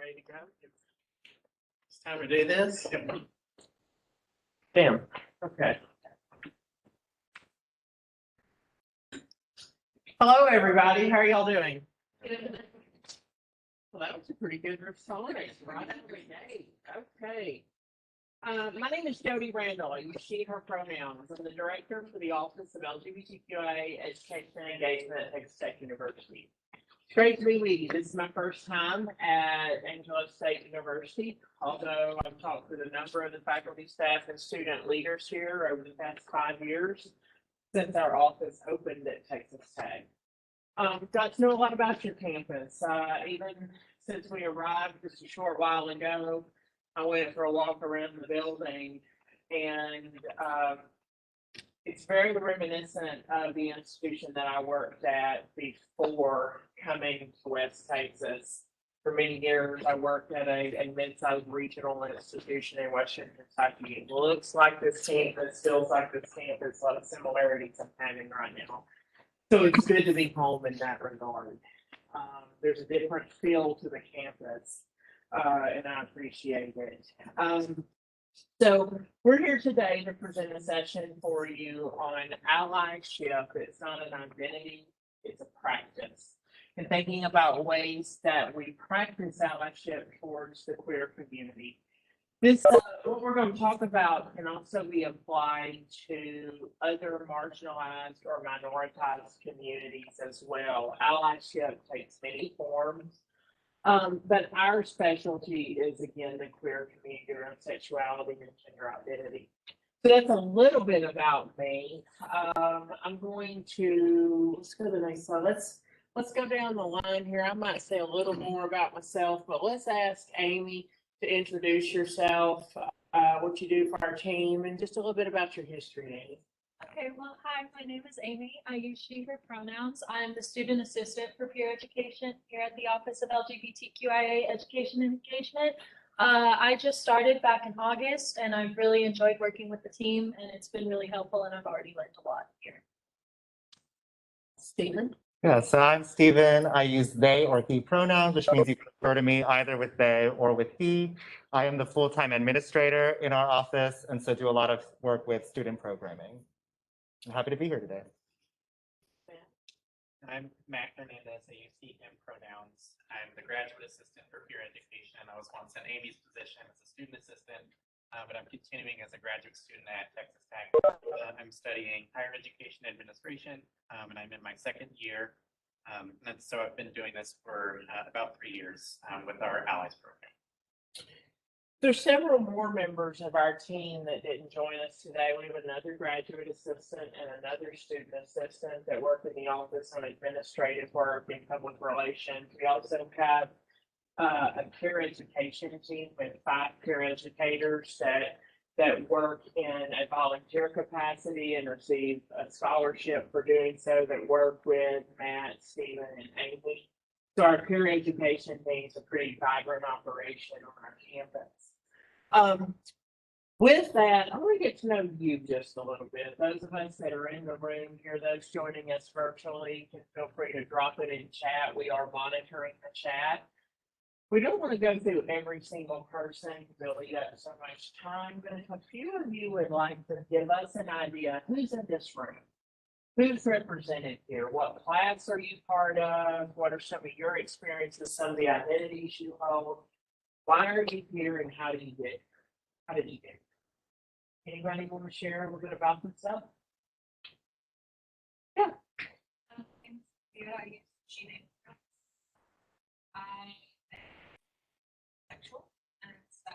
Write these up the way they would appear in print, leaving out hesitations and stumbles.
ready to go? It's time to do this. Damn. Okay. Hello, everybody. How are y'all doing? Well, that was a pretty good response right out of the gate. Okay. My name is Jody Randall. I use she, her pronouns. I'm the director for the Office of LGBTQIA Education and Engagement at Texas Tech University. It's great to be with you. This is my first time at Angelo State University, although I've talked with a number of the faculty, staff, and student leaders here over the past 5 years since our office opened at Texas Tech. Got to know a lot about your campus. Even since we arrived just a short while ago, I went for a walk around the building, and it's very reminiscent of the institution that I worked at before coming to West Texas. For many years, I worked at a mid-sized regional institution in Western Kentucky. It looks like this campus, feels like this campus, a lot of similarities I'm having right now. So it's good to be home in that regard. There's a different feel to the campus, and I appreciate it. So we're here today to present a session for you on allyship. It's not an identity, it's a practice. And thinking about ways that we practice allyship towards the queer community. This, what we're going to talk about can also be applied to other marginalized or minoritized communities as well. Allyship takes many forms. But our specialty is, again, the queer community around sexuality and gender identity. So that's a little bit about me. I'm going to, let's go to the next slide. Let's go down the line here. I might say a little more about myself, but let's ask Amy to introduce yourself, what you do for our team, and just a little bit about your history, Amy. Okay, well, hi, my name is Amy. I use she, her pronouns. I'm the student assistant for peer education here at the Office of LGBTQIA Education and Engagement. I just started back in August, and I've really enjoyed working with the team, and it's been really helpful, and I've already learned a lot here. Stephen? Yeah, so I'm Stephen. I use they or he pronouns, which means you can refer to me either with they or with he. I am the full-time administrator in our office, and so do a lot of work with student programming. I'm happy to be here today. I'm Matt Hernandez. I use he, him pronouns. I'm the graduate assistant for peer education. I was once in Amy's position as a student assistant, but I'm continuing as a graduate student at Texas Tech. I'm studying higher education administration, and I'm in my second year. And so I've been doing this for about 3 years with our Allies program. There's several more members of our team that didn't join us today. We have another graduate assistant and another student assistant that work in the office on administrative work and public relations. We also have a peer education team with 5 peer educators that work in a volunteer capacity and receive a scholarship for doing so, that work with Matt, Stephen, and Amy. So our peer education team is a pretty vibrant operation on our campus. With that, I want to get to know you just a little bit. Those of us that are in the room here, those joining us virtually, can feel free to drop it in chat. We are monitoring the chat. We don't want to go through every single person because it'll eat up so much time, but if a few of you would like to give us an idea, who's in this room? Who's represented here? What class are you part of? What are some of your experiences, some of the identities you hold? Why are you here and how did you get here? How did you get here? Anybody want to share a little bit about themselves? Yeah. I use she, they, I sexual, and so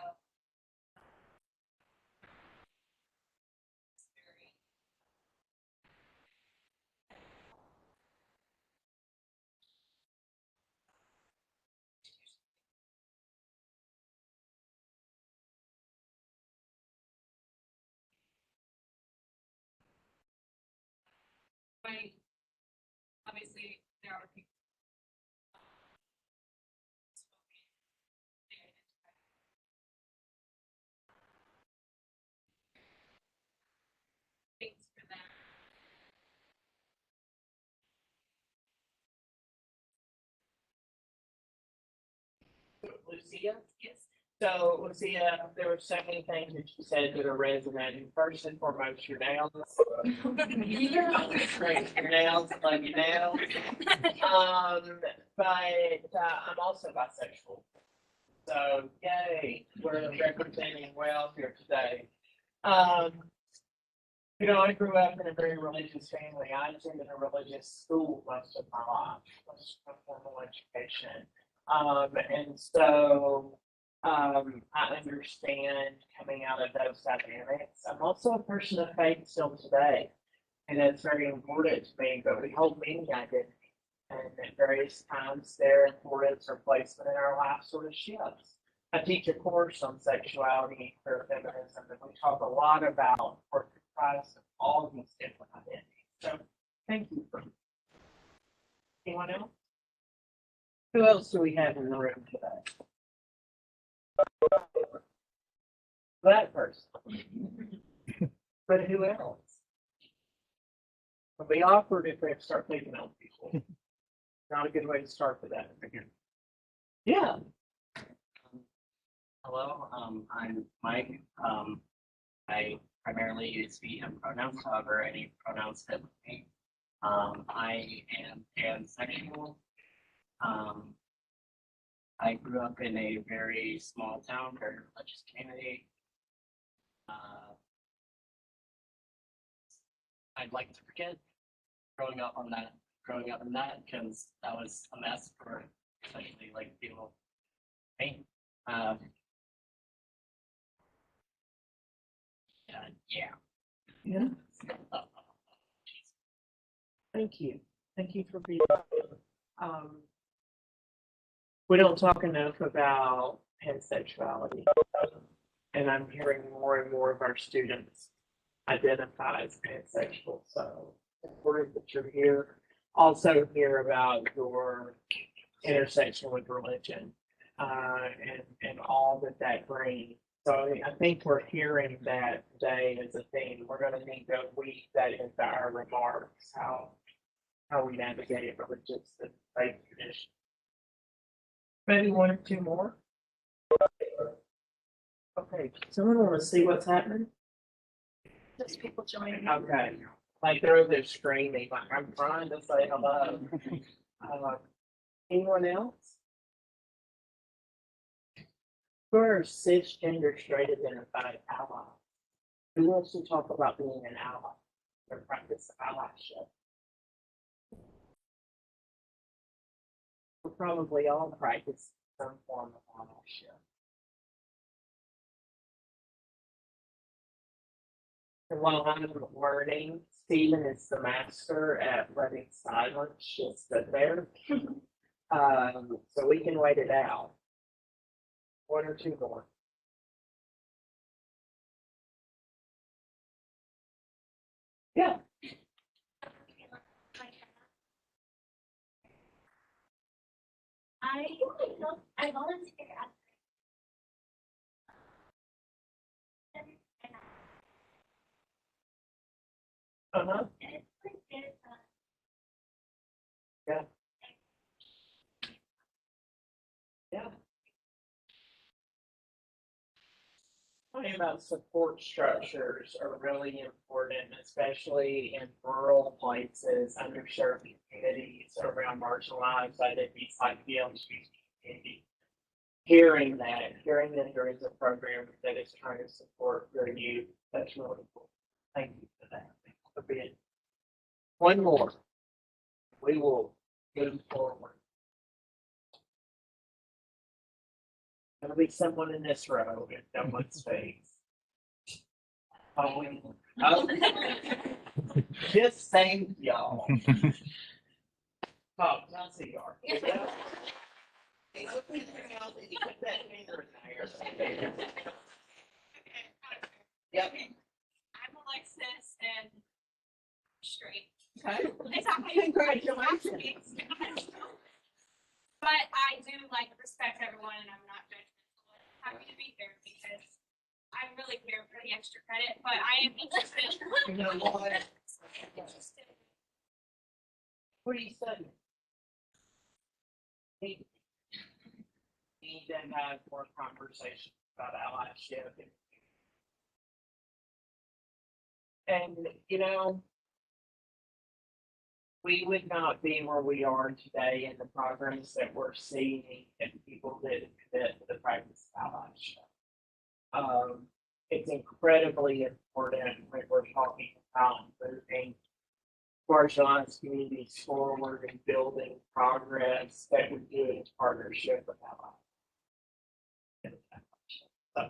it's very obviously there are people things for them. Lucy, Lucia. Yes. So, Lucia, there were so many things that you said that are resonating. First and foremost, your nails. Great, your nails, love your nails. But I'm also bisexual. So, yay, we're representing well here today. You know, I grew up in a very religious family. I attended a religious school most of my life, most of my formal education. And so, I understand coming out of those dynamics. I'm also a person of faith still today, and that's very important to me, but we hold many identities. And at various times, their importance or placement in our life sort of shifts. I teach a course on sexuality and queer feminism, and we talk a lot about or comprised of all these different identities. So, thank you for anyone else. Who else do we have in the room today? That person. But who else? It'll be awkward if we have to start picking on people. Not a good way to start with that. Yeah. Hello, I'm Mike. I primarily use he, him pronouns, however, any pronouns fit with me. I am pansexual. I grew up in a very small town, very religious community. I'd like to forget growing up in that, because that was a mess for especially like people, me. Yeah. Yeah. Thank you. Thank you for being. We don't talk enough about pansexuality, and I'm hearing more and more of our students identify as pansexual. So it's important that you're here. Also hear about your intersection with religion, and all that that brings. So I think we're hearing that today as a theme. We're going to need to weave that into our remarks, how we navigate religious and faith tradition. Maybe one or two more. Okay, someone want to see what's happening? Just people joining. Okay, like they're screaming, like I'm trying to say hello. Anyone else? Who are cisgender straight identified allies? Who wants to talk about being an ally or practice allyship? We'll probably all practice some form of allyship. And while I'm learning, Stephen is the master at letting silence just sit there. So we can wait it out. One or two more. Yeah. I volunteer at Uh-huh. and it's like there's Yeah. Yeah. Talking about support structures are really important, especially in rural places, underserved communities, around marginalized identities like the LGBT community. Hearing that there is a program that is trying to support your youth, that's really cool. Thank you for that. Thank you for being. One more. We will move forward. There'll be someone in this row if no one speaks. Oh, just saying, y'all. Oh, not see y'all. Hey, look at your mouth and you put that finger in there. Yep. I'm Alexis and straight. Okay. Exactly. Congratulations. But I do like respect everyone and I'm not judgmental. I'm happy to be here because I'm really here for the extra credit, but I am interested. You know what? Interested. What are you studying? Need have more conversations about allyship. And, you know, we would not be where we are today in the progress that we're seeing if people didn't commit to the practice of allyship. It's incredibly important when we're talking about moving marginalized communities forward and building progress that we do in partnership with allies. So,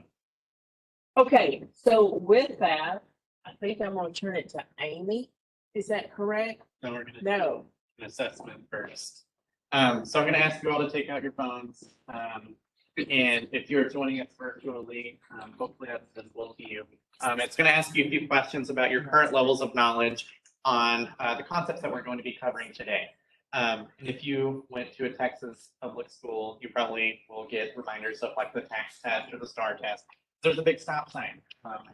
okay, so with that, I think I'm gonna turn it to Amy. Is that correct? So we're gonna No. do an assessment first. So I'm gonna ask you all to take out your phones. And if you're joining us virtually, hopefully that's visible to you. It's gonna ask you a few questions about your current levels of knowledge on the concepts that we're going to be covering today. And if you went to a Texas public school, you probably will get reminders of like the tax test or the STAR test. There's a big stop sign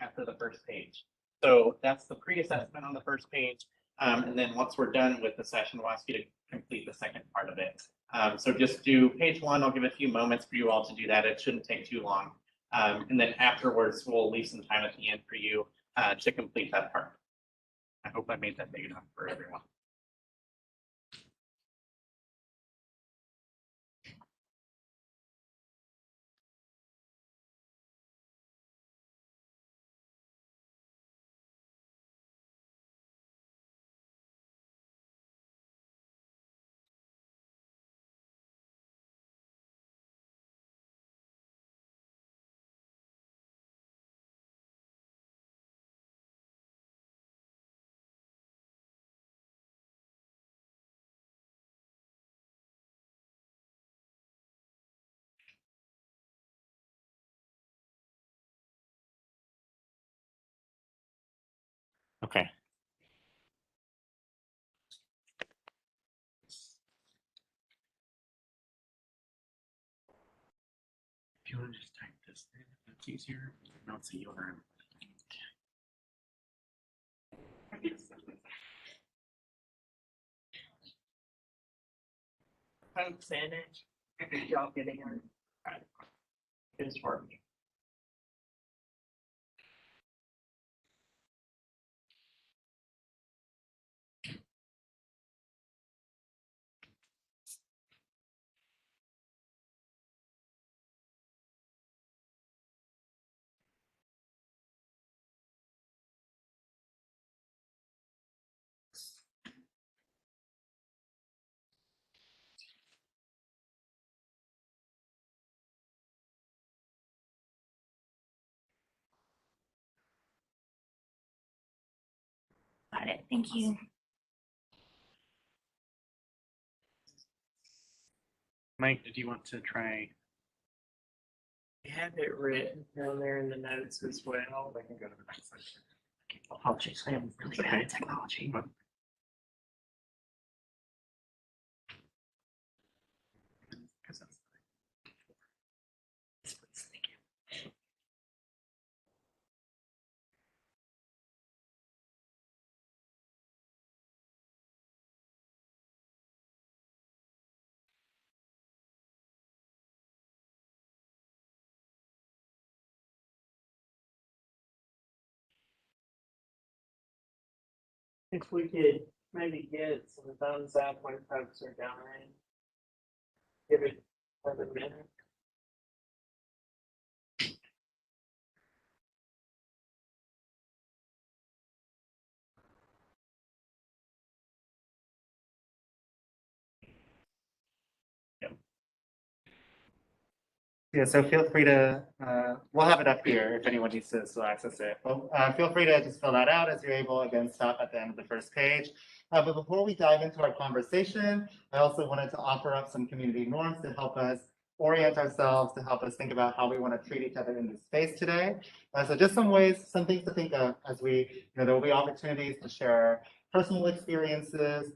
after the first page. So that's the pre-assessment on the first page. And then once we're done with the session, we'll ask you to complete the second part of it. So just do page 1. I'll give a few moments for you all to do that. It shouldn't take too long. And then afterwards, we'll leave some time at the end for you to complete that part. I hope I made that big enough for everyone. Okay. If you want to just type this in, that's easier. I don't see your. Folks in it, y'all getting it. It's working. Got it. Thank you. Mike, did you want to try? We have it written down there in the notes as well. I can go to the next section. Apologies, I'm really bad at technology. If we could maybe get some thumbs up when folks are done. Give it another minute. Yeah, so feel free to, we'll have it up here if anyone needs to still access it. Well, feel free to just fill that out as you're able. Again, stop at the end of the first page. But before we dive into our conversation, I also wanted to offer up some community norms to help us orient ourselves, to help us think about how we want to treat each other in this space today. So just some ways, some things to think of as we, there will be opportunities to share personal experiences,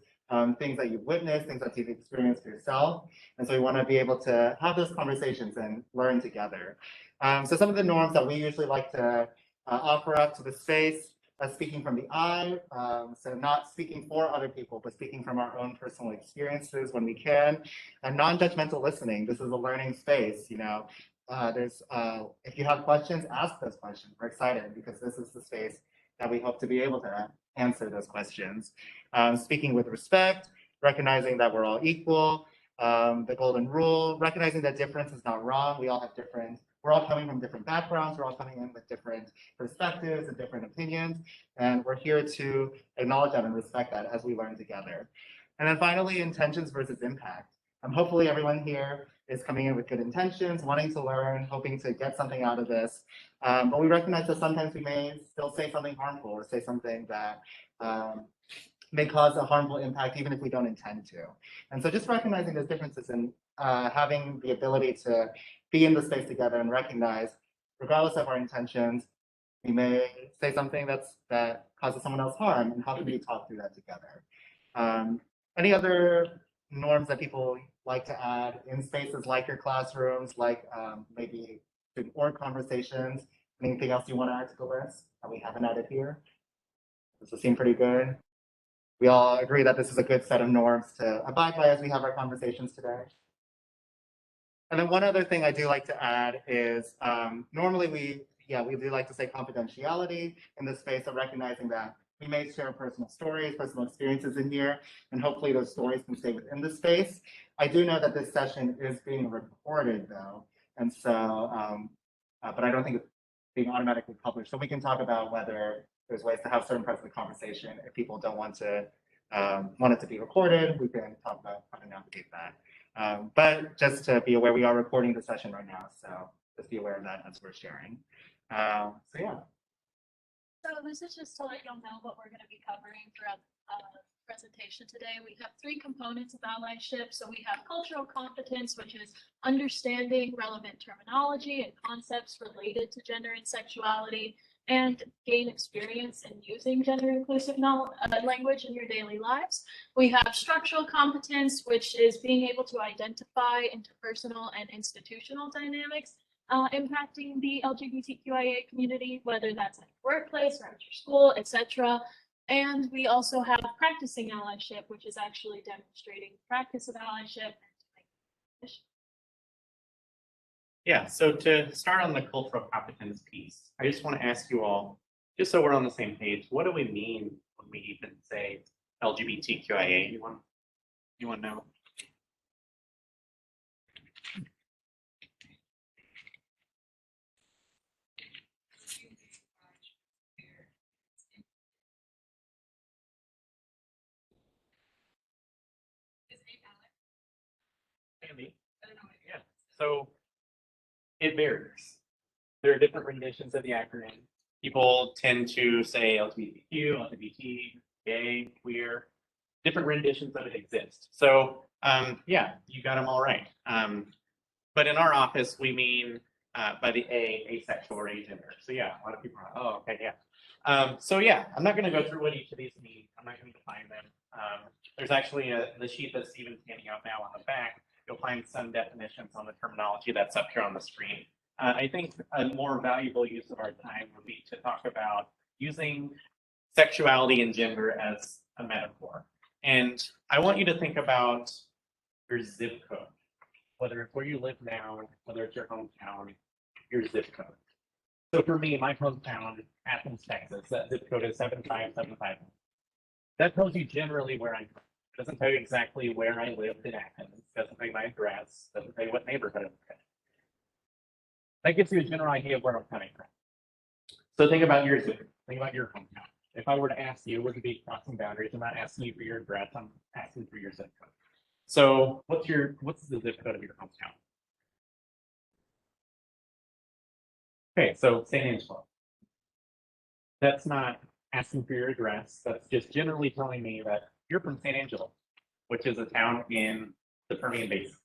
things that you've witnessed, things that you've experienced yourself. And so we want to be able to have those conversations and learn together. So some of the norms that we usually like to offer up to the space as speaking from the I, so not speaking for other people, but speaking from our own personal experiences when we can, and non-judgmental listening. This is a learning space, you know. If you have questions, ask those questions. We're excited because this is the space that we hope to be able to answer those questions. Speaking with respect, recognizing that we're all equal, the golden rule, recognizing that difference is not wrong. We're all coming from different backgrounds. We're all coming in with different perspectives and different opinions. And we're here to acknowledge that and respect that as we learn together. And then finally, intentions versus impact. Hopefully everyone here is coming in with good intentions, wanting to learn, hoping to get something out of this. But we recognize that sometimes we may still say something harmful or say something that may cause a harmful impact, even if we don't intend to. And so just recognizing those differences and having the ability to be in the space together and recognize, regardless of our intentions, we may say something that causes someone else harm, and how can we talk through that together? Any other norms that people like to add in spaces like your classrooms, like maybe student org conversations? Anything else you want to add to the list that we haven't added here? This will seem pretty good. We all agree that this is a good set of norms to abide by as we have our conversations today. And then one other thing I do like to add is normally we do like to say confidentiality in this space of recognizing that we may share personal stories, personal experiences in here, and hopefully those stories can stay within the space. I do know that this session is being recorded though, and so, but I don't think it's being automatically published. So we can talk about whether there's ways to have certain parts of the conversation. If people don't want it to be recorded, we can talk about how to navigate that. But just to be aware, we are recording the session right now, so just be aware of that as we're sharing. So yeah. So this is just to let y'all know what we're going to be covering throughout the presentation today. We have 3 components of allyship. So we have cultural competence, which is understanding relevant terminology and concepts related to gender and sexuality, and gain experience in using gender inclusive language in your daily lives. We have structural competence, which is being able to identify interpersonal and institutional dynamics impacting the LGBTQIA community, whether that's at your workplace or at your school, etc. And we also have practicing allyship, which is actually demonstrating the practice of allyship. Yeah, so to start on the cultural competence piece, I just want to ask you all, just so we're on the same page, what do we mean when we even say LGBTQIA? You want to know? Maybe. Yeah. So it varies. There are different renditions of the acronym. People tend to say LGBTQ, LGBT, gay, queer. Different renditions of it exist. So yeah, you got them all right. But in our office, we mean by the asexual or agender. So yeah, a lot of people are, oh, okay, yeah. So yeah, I'm not going to go through what each of these mean. I'm not going to define them. There's actually the sheet that's even standing out now on the back. You'll find some definitions on the terminology that's up here on the screen. I think a more valuable use of our time would be to talk about using sexuality and gender as a metaphor. And I want you to think about your zip code, whether it's where you live now, whether it's your hometown, your zip code. So for me, my hometown, Athens, Texas, that zip code is 75751. That tells you generally where I'm from. It doesn't tell you exactly where I lived in Athens. It doesn't tell you my address. It doesn't tell you what neighborhood I'm in. That gives you a general idea of where I'm coming from. So think about your zip. Think about your hometown. If I were to ask you, we're going to be crossing boundaries. I'm not asking you for your address. I'm asking for your zip code. So what's the zip code of your hometown? Okay, so San Angelo. That's not asking for your address. That's just generally telling me that you're from San Angelo, which is a town in the Permian Basin.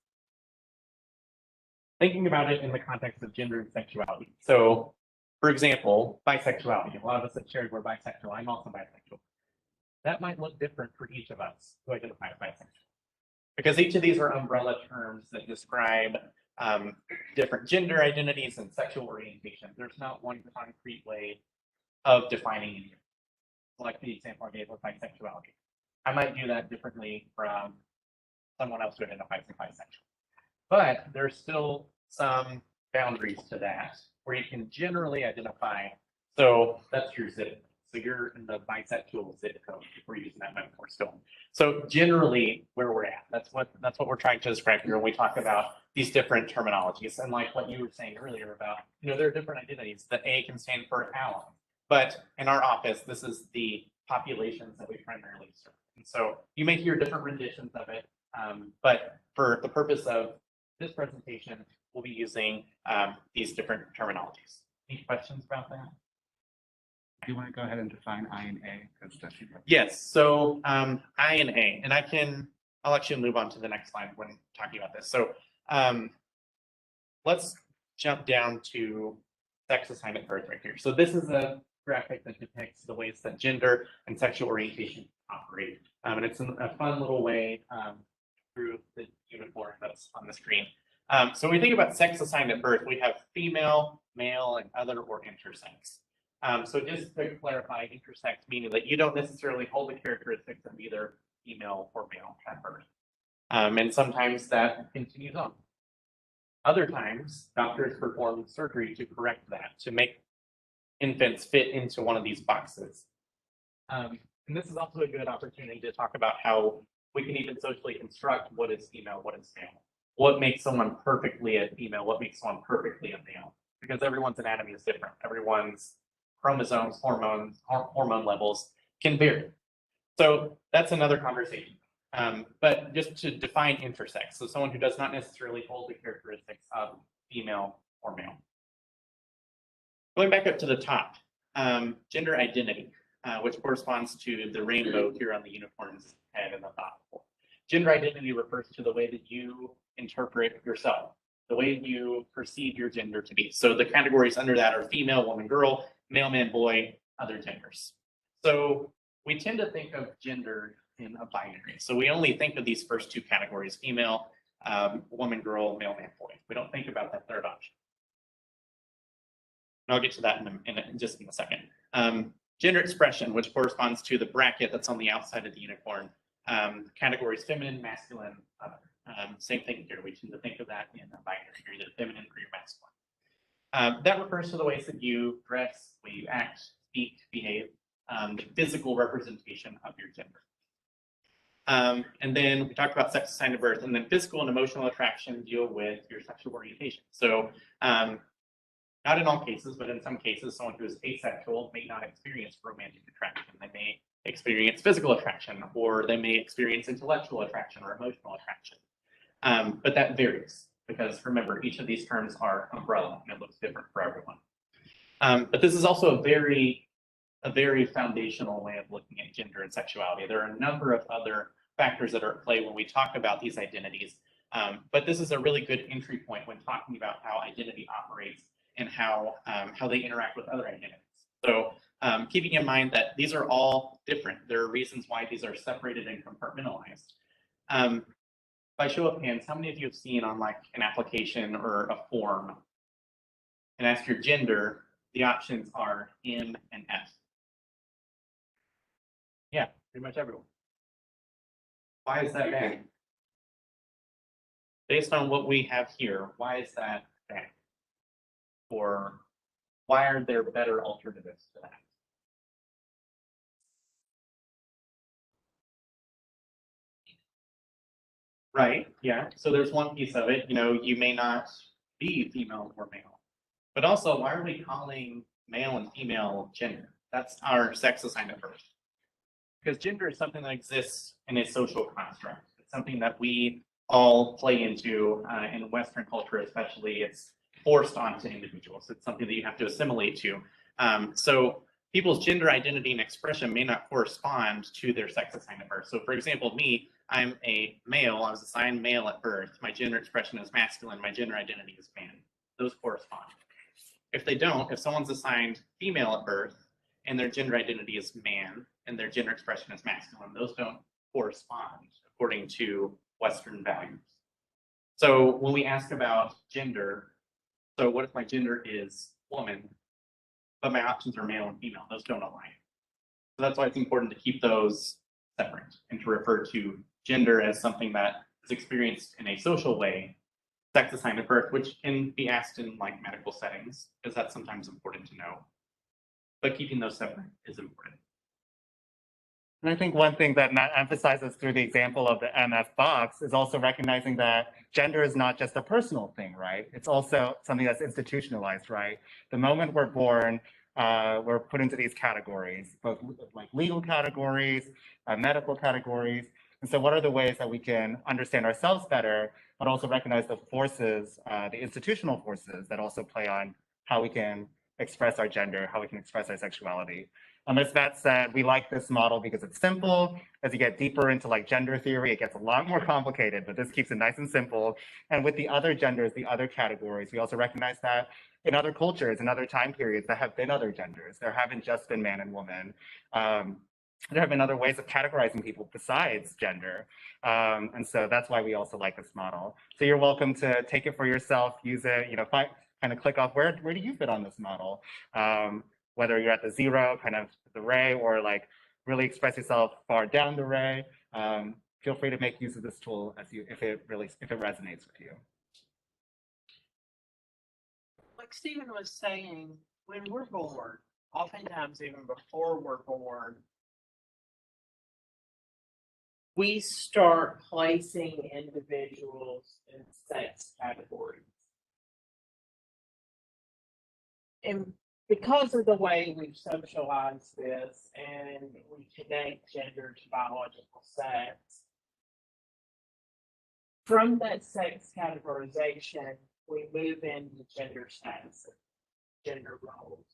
Thinking about it in the context of gender and sexuality. So, for example, bisexuality. A lot of us have shared we're bisexual. I'm also bisexual. That might look different for each of us who identify as bisexual, because each of these are umbrella terms that describe different gender identities and sexual orientation. There's not one concrete way of defining it. like the example I gave with bisexuality. I might do that differently from someone else who identifies as bisexual. But there's still some boundaries to that where you can generally identify. So that's your zip. So you're in the bisexual zip code if we're using that metaphor still. So generally where we're at, that's what we're trying to describe here when we talk about these different terminologies. And like what you were saying earlier about, there are different identities. The A can stand for ally. But in our office, this is the populations that we primarily serve. And so you may hear different renditions of it, but for the purpose of this presentation, we'll be using these different terminologies. Any questions about that? Do you want to go ahead and define I and A? Because that's Yes, so I and A, and I'll actually move on to the next slide when talking about this. So let's jump down to sex assigned at birth right here. So this is a graphic that depicts the ways that gender and sexual orientation operate. And it's a fun little way through the uniform that's on the screen. So when we think about sex assigned at birth, we have female, male, and other or intersex. So just to clarify, intersex meaning that you don't necessarily hold the characteristics of either female or male at birth. And sometimes that continues on. Other times, doctors perform surgery to correct that, to make infants fit into one of these boxes. And this is also a good opportunity to talk about how we can even socially construct what is female, what is male. What makes someone perfectly a female, what makes someone perfectly a male? Because everyone's anatomy is different. Everyone's chromosomes, hormone levels can vary. So that's another conversation. But just to define intersex, so someone who does not necessarily hold the characteristics of female or male. Going back up to the top, gender identity, which corresponds to the rainbow here on the uniform's head and the top. Gender identity refers to the way that you interpret yourself, the way you perceive your gender to be. So the categories under that are female, woman, girl, male, man, boy, other genders. So we tend to think of gender in a binary. So we only think of these first two categories, female, woman, girl, male, man, boy. We don't think about that third option. And I'll get to that in just a second. Gender expression, which corresponds to the bracket that's on the outside of the unicorn. Categories feminine, masculine, other. Same thing here. We tend to think of that in a binary. You're either feminine or you're masculine. That refers to the ways that you dress, the way you act, speak, behave, the physical representation of your gender. And then we talked about sex assigned at birth, and then physical and emotional attraction deal with your sexual orientation. So not in all cases, but in some cases, someone who is asexual may not experience romantic attraction. They may experience physical attraction, or they may experience intellectual attraction or emotional attraction. But that varies, because remember, each of these terms are umbrella, and it looks different for everyone. But this is also a very foundational way of looking at gender and sexuality. There are a number of other factors that are at play when we talk about these identities. But this is a really good entry point when talking about how identity operates and how they interact with other identities. So keeping in mind that these are all different. There are reasons why these are separated and compartmentalized. By show of hands, how many of you have seen on like an application or a form and ask your gender, the options are M and F? Yeah, pretty much everyone. Why is that bad? Based on what we have here, why is that bad? Or why are there better alternatives to that? Right, yeah. So there's one piece of it, you may not be female or male. But also, why are we calling male and female gender? That's our sex assigned at birth. Because gender is something that exists in a social construct. It's something that we all play into in Western culture, especially. It's forced onto individuals. It's something that you have to assimilate to. So people's gender identity and expression may not correspond to their sex assigned at birth. So for example, me, I'm a male. I was assigned male at birth. My gender expression is masculine. My gender identity is man. Those correspond. If they don't, if someone's assigned female at birth and their gender identity is man and their gender expression is masculine, those don't correspond according to Western values. So when we ask about gender, so what if my gender is woman, but my options are male and female? Those don't align. So that's why it's important to keep those separate and to refer to gender as something that is experienced in a social way, sex assigned at birth, which can be asked in like medical settings, because that's sometimes important to know. But keeping those separate is important. And I think one thing that Matt emphasizes through the example of the MF box is also recognizing that gender is not just a personal thing, right? It's also something that's institutionalized, right? The moment we're born, we're put into these categories, both like legal categories, medical categories. And so what are the ways that we can understand ourselves better, but also recognize the forces, the institutional forces that also play on how we can express our gender, how we can express our sexuality. As Matt said, we like this model because it's simple. As you get deeper into like gender theory, it gets a lot more complicated, but this keeps it nice and simple. And with the other genders, the other categories, we also recognize that in other cultures, in other time periods, there have been other genders. There haven't just been man and woman. There have been other ways of categorizing people besides gender. And so that's why we also like this model. So you're welcome to take it for yourself, use it, kind of click off where do you fit on this model? Whether you're at the zero, kind of the ray, or like really express yourself far down the ray, feel free to make use of this tool if it resonates with you. Like Stephen was saying, when we're born, oftentimes even before we're born, we start placing individuals in sex categories. And because of the way we've socialized this and we connect gender to biological sex, from that sex categorization, we move into gender status, gender roles.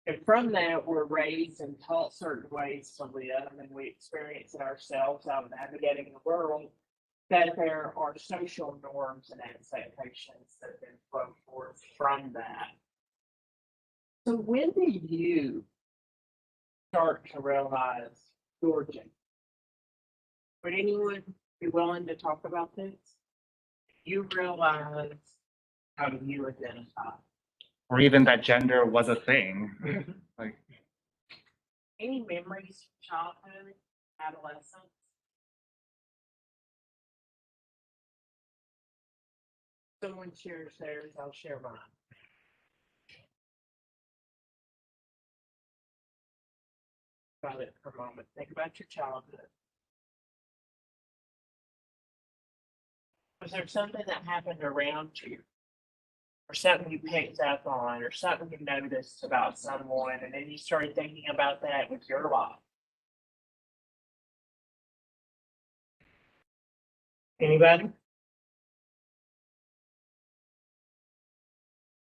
And from that, we're raised and taught certain ways to live, and we experience it ourselves out navigating the world, that there are social norms and expectations that have been flow forth from that. So when do you start to realize your gender? Would anyone be willing to talk about this? You realize, how do you identify? Or even that gender was a thing. Like, Any memories from childhood, adolescence? Someone shares theirs, I'll share mine. About it for a moment. Think about your childhood. Was there something that happened around you? Or something you picked up on, or something you noticed about someone, and then you started thinking about that with your life? Anybody?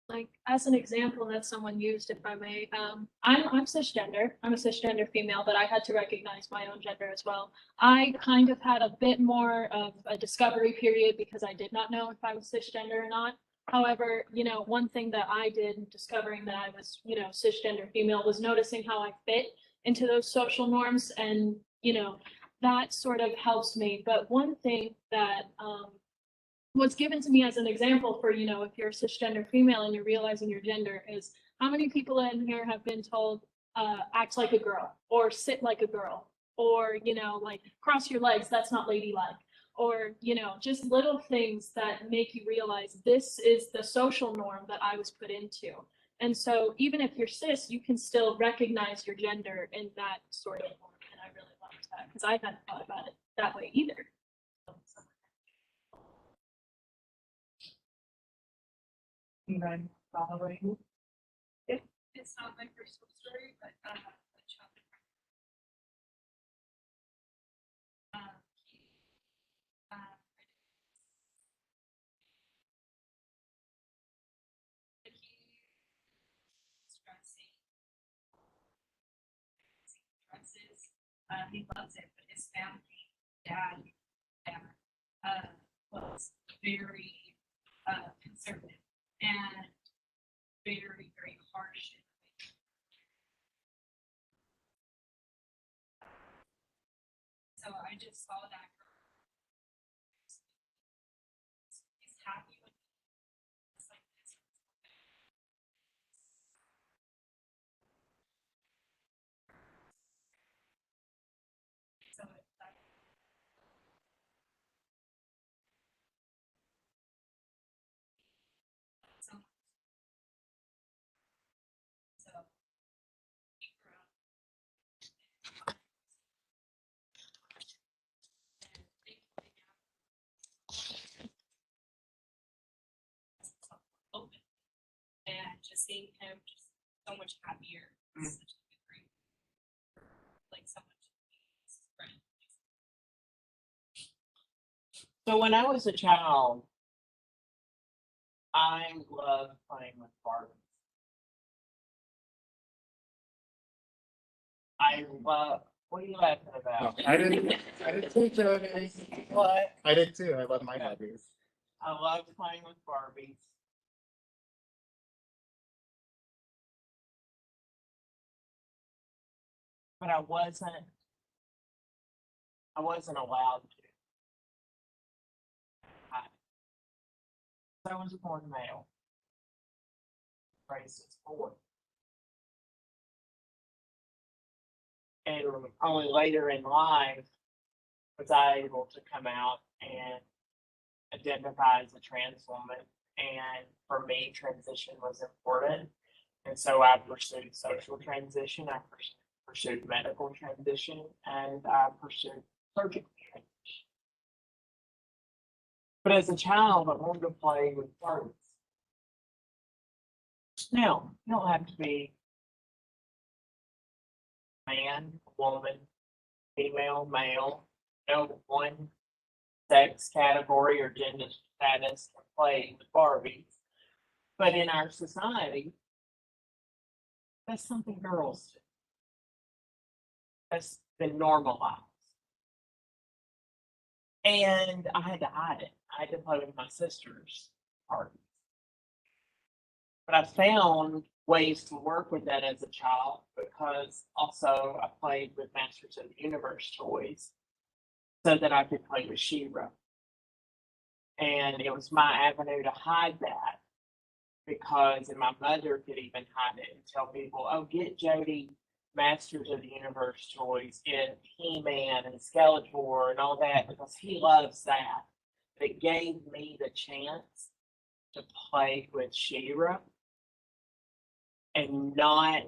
Like, as an example that someone used, if I may, I'm cisgender. I'm a cisgender female, but I had to recognize my own gender as well. I kind of had a bit more of a discovery period because I did not know if I was cisgender or not. However, one thing that I did in discovering that I was, cisgender female was noticing how I fit into those social norms, and, that sort of helps me. But one thing that, what's given to me as an example for, if you're a cisgender female and you're realizing your gender is, how many people in here have been told, act like a girl, or sit like a girl, or, like cross your legs, that's not ladylike, or, just little things that make you realize this is the social norm that I was put into. And so even if you're cis, you can still recognize your gender in that sort of form. And I really loved that because I hadn't thought about it that way either. Anybody following? It's not my personal story, but a child. He loves it, but his family, dad, was very conservative and very, very harsh. So I just saw that. He's happy with it's like this. seeing him just so much happier. It's such a good thing. Like so much. Friend. So when I was a child, I loved playing with Barbies. I love, what are you laughing about? I didn't too, Jody. What? I did too. I love my Barbies. I love playing with Barbies. But I wasn't allowed to. I was born male. Raised as boy. And only later in life was I able to come out and identify as a trans woman. And for me, transition was important. And so I pursued social transition, I pursued medical transition, and I pursued surgical transition. But as a child, I wanted to play with Barbies. Now, you don't have to be man, woman, female, male, no one sex category or gender status to play with Barbies. But in our society, that's something girls do. That's been normalized. And I had to hide it. I had to play with my sister's Barbies. But I found ways to work with that as a child because also I played with Masters of the Universe toys so that I could play with She-Ra. And it was my avenue to hide that because, and my mother could even hide it and tell people, oh, get Jody Masters of the Universe toys, get He-Man and Skeletor and all that because he loves that. But it gave me the chance to play with She-Ra and not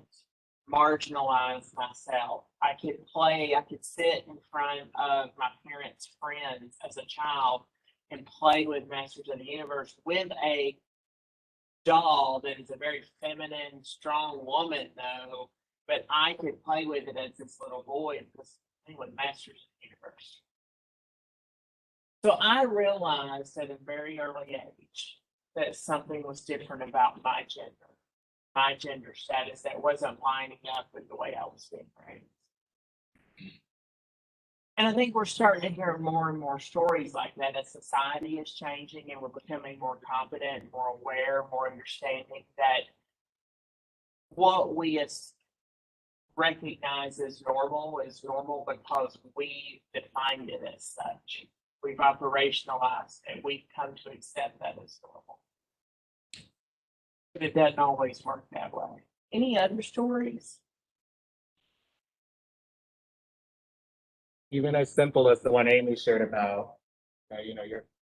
marginalize myself. I could play, I could sit in front of my parents' friends as a child and play with Masters of the Universe with a doll that is a very feminine, strong woman, though. But I could play with it as this little boy and just play with Masters of the Universe. So I realized at a very early age that something was different about my gender status that wasn't lining up with the way I was being raised. And I think we're starting to hear more and more stories like that as society is changing and we're becoming more competent, more aware, more understanding that what we recognize as normal is normal because we defined it as such. We've operationalized it. We've come to accept that as normal. But it doesn't always work that way. Any other stories? Even as simple as the one Amy shared about,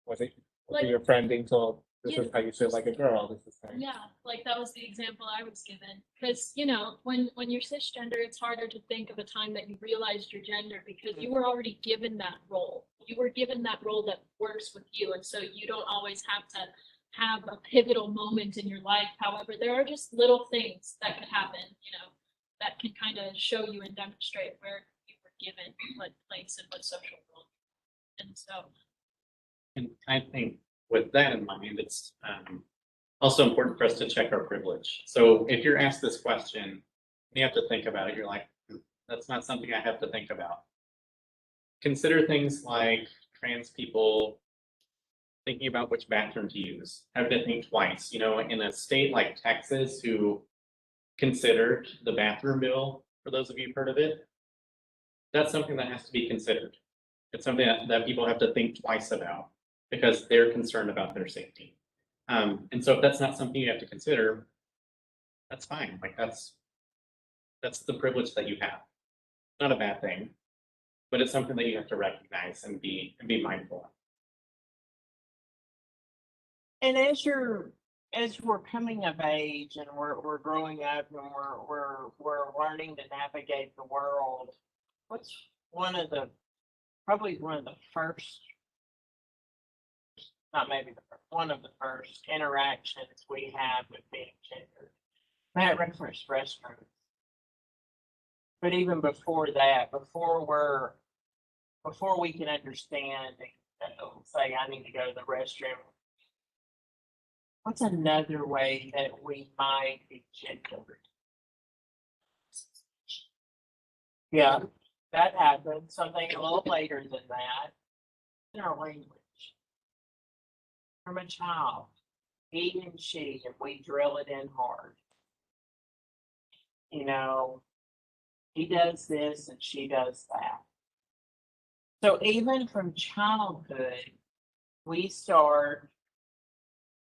was it your friend being told, this is how you feel like a girl, this is how. Yeah, like that was the example I was given. Because, when you're cisgender, it's harder to think of a time that you realized your gender because you were already given that role. You were given that role that works with you. And so you don't always have to have a pivotal moment in your life. However, there are just little things that could happen, that can kind of show you and demonstrate where you were given what place and what social role. And so. And I think with that in mind, it's also important for us to check our privilege. So if you're asked this question, you have to think about it. You're like, that's not something I have to think about. Consider things like trans people thinking about which bathroom to use, having to think twice. In a state like Texas, who considered the bathroom bill, for those of you who've heard of it, that's something that has to be considered. It's something that people have to think twice about because they're concerned about their safety. And so if that's not something you have to consider, that's fine. Like that's the privilege that you have. Not a bad thing, but it's something that you have to recognize and be mindful of. And as we're coming of age and we're growing up and we're learning to navigate the world, what's probably one of the first, not maybe one of the first interactions we have with being gendered That referenced restrooms. But even before that, before we can understand, say I need to go to the restroom. What's another way that we might be gendered? Yeah, that happens. Something a little later than that. In our language. From a child, he and she, and we drill it in hard. You know, he does this and she does that. So even from childhood, we start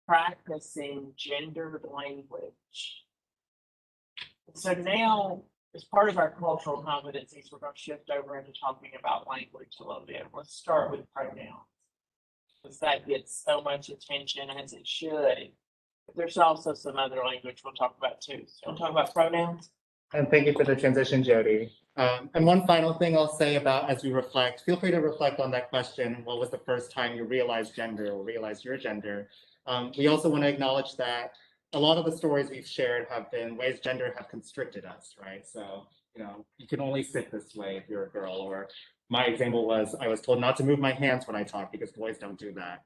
practicing gendered language. So now, as part of our cultural competencies, we're going to shift over into talking about language a little bit. Let's start with pronouns, because that gets so much attention as it should. But there's also some other language we'll talk about too. So we'll talk about pronouns. And thank you for the transition, Jody. And one final thing I'll say about as we reflect, feel free to reflect on that question. What was the first time you realized gender or realized your gender? We also want to acknowledge that a lot of the stories we've shared have been ways gender have constricted us, right? So, you know, you can only sit this way if you're a girl, or my example was I was told not to move my hands when I talk because boys don't do that.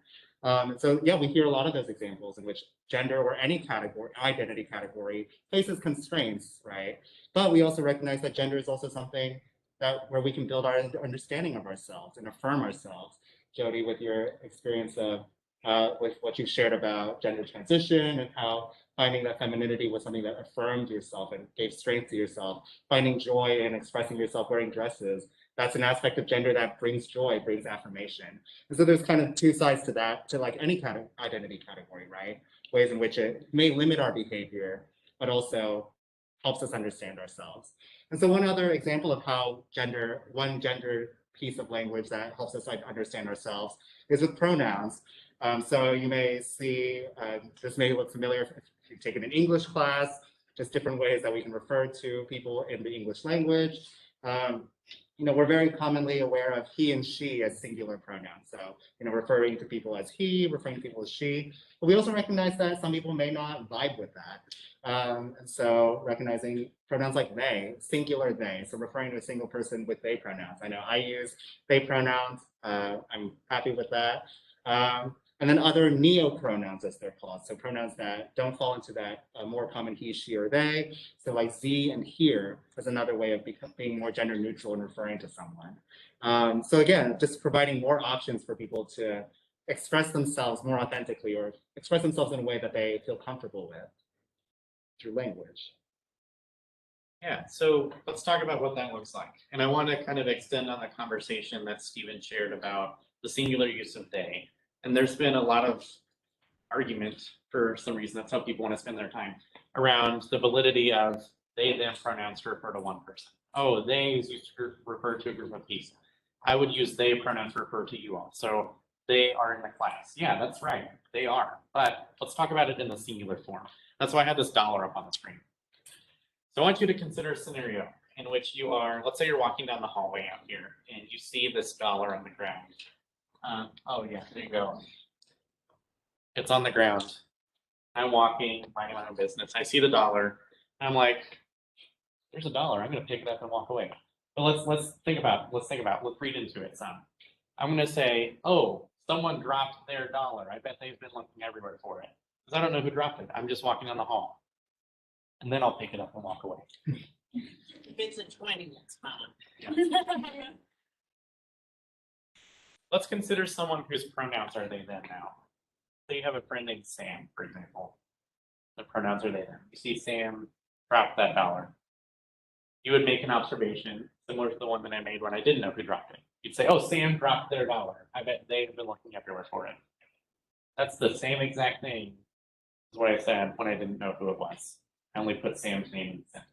So yeah, we hear a lot of those examples in which gender or any category, identity category faces constraints, right? But we also recognize that gender is also something that where we can build our understanding of ourselves and affirm ourselves. Jody, with your experience of with what you shared about gender transition and how finding that femininity was something that affirmed yourself and gave strength to yourself, finding joy in expressing yourself wearing dresses. That's an aspect of gender that brings joy, brings affirmation. And so there's kind of two sides to that, to like any kind of identity category, right? Ways in which it may limit our behavior, but also helps us understand ourselves. And so one other example of how one gender piece of language that helps us understand ourselves is with pronouns. So you may see, this may look familiar if you've taken an English class, just different ways that we can refer to people in the English language. You know, we're very commonly aware of he and she as singular pronouns. So, you know, referring to people as he, referring to people as she. But we also recognize that some people may not vibe with that. And so recognizing pronouns like they, singular they, so referring to a single person with they pronouns. I know I use they pronouns. I'm happy with that. And then other neo-pronouns, as they're called. So pronouns that don't fall into that more common he, she, or they. So like ze and here is another way of being more gender neutral and referring to someone. So again, just providing more options for people to express themselves more authentically or express themselves in a way that they feel comfortable with through language. Yeah, so let's talk about what that looks like. And I want to kind of extend on the conversation that Stephen shared about the singular use of they. And there's been a lot of argument for some reason, that's how people want to spend their time, around the validity of they, them pronouns to refer to one person. Oh, they is used to refer to a group of people. I would use they pronouns to refer to you all. So they are in the class. Yeah, that's right. They are. But let's talk about it in the singular form. That's why I had this dollar up on the screen. So I want you to consider a scenario in which you are, let's say you're walking down the hallway out here and you see this dollar on the ground. Oh yeah, there you go. It's on the ground. I'm walking, minding my own business. I see the dollar. I'm like, there's a dollar. I'm gonna pick it up and walk away. But let's think about, let's read into it some. I'm gonna say, oh, someone dropped their dollar. I bet they've been looking everywhere for it. Because I don't know who dropped it. I'm just walking down the hall. And then I'll pick it up and walk away. If it's a 20, that's fine. Yeah. Let's consider someone whose pronouns are they, them now. So you have a friend named Sam, for example. The pronouns are they, them. You see Sam drop that dollar. You would make an observation similar to the one that I made when I didn't know who dropped it. You'd say, oh, Sam dropped their dollar. I bet they've been looking everywhere for it. That's the same exact thing as what I said when I didn't know who it was. I only put Sam's name in the sentence.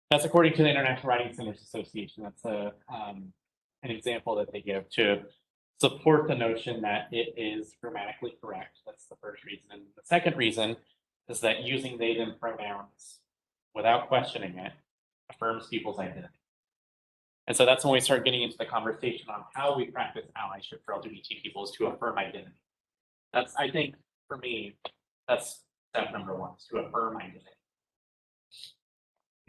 That's according to the International Writing Centers Association. That's an example that they give to support the notion that it is grammatically correct. That's the first reason. And the second reason is that using they, them pronouns without questioning it affirms people's identity. And so that's when we start getting into the conversation on how we practice allyship for LGBT people, is to affirm identity. That's, I think, for me, that's Step number one is to affirm identity.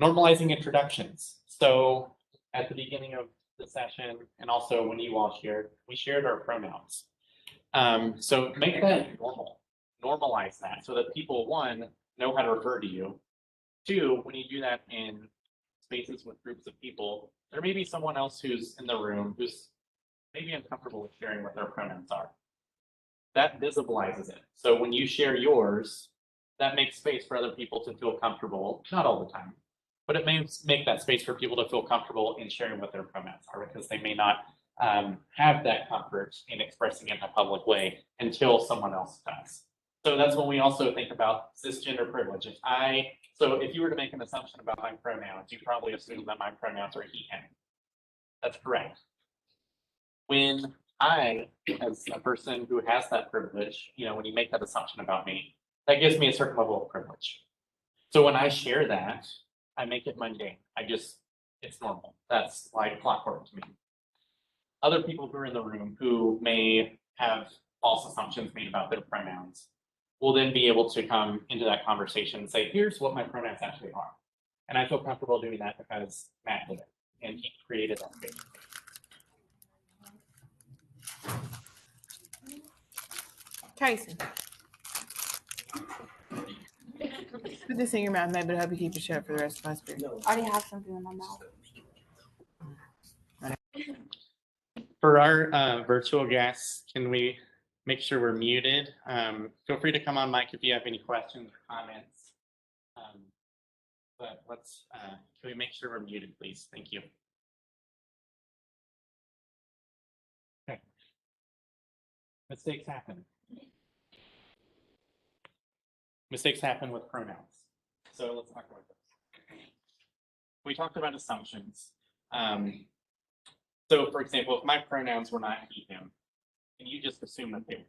Normalizing introductions. So at the beginning of the session, and also when you all shared, we shared our pronouns. So make that normal. Normalize that so that people, one, know how to refer to you. Two, when you do that in spaces with groups of people, there may be someone else who's in the room who's maybe uncomfortable with sharing what their pronouns are. That visibilizes it. So when you share yours, that makes space for other people to feel comfortable, not all the time, but it may make that space for people to feel comfortable in sharing what their pronouns are because they may not have that comfort in expressing it in a public way until someone else does. So that's when we also think about cisgender privilege. So if you were to make an assumption about my pronouns, you probably assume that my pronouns are he, him. That's correct. When I, as a person who has that privilege, when you make that assumption about me, that gives me a certain level of privilege. So when I share that, I make it mundane. It's normal. That's like clockwork to me. Other people who are in the room who may have false assumptions made about their pronouns will then be able to come into that conversation and say, here's what my pronouns actually are. And I feel comfortable doing that because Matt did it and he created that space. Tyson. Put this in your mouth, maybe it'll help you keep it shut for the rest of my spirit. I already have something in my mouth. For our virtual guests, can we make sure we're muted? Feel free to come on mic if you have any questions or comments. But can we make sure we're muted, please? Thank you. Okay. Mistakes happen. Mistakes happen with pronouns. So let's talk about this. We talked about assumptions. So for example, if my pronouns were not he, him, and you just assume that they were,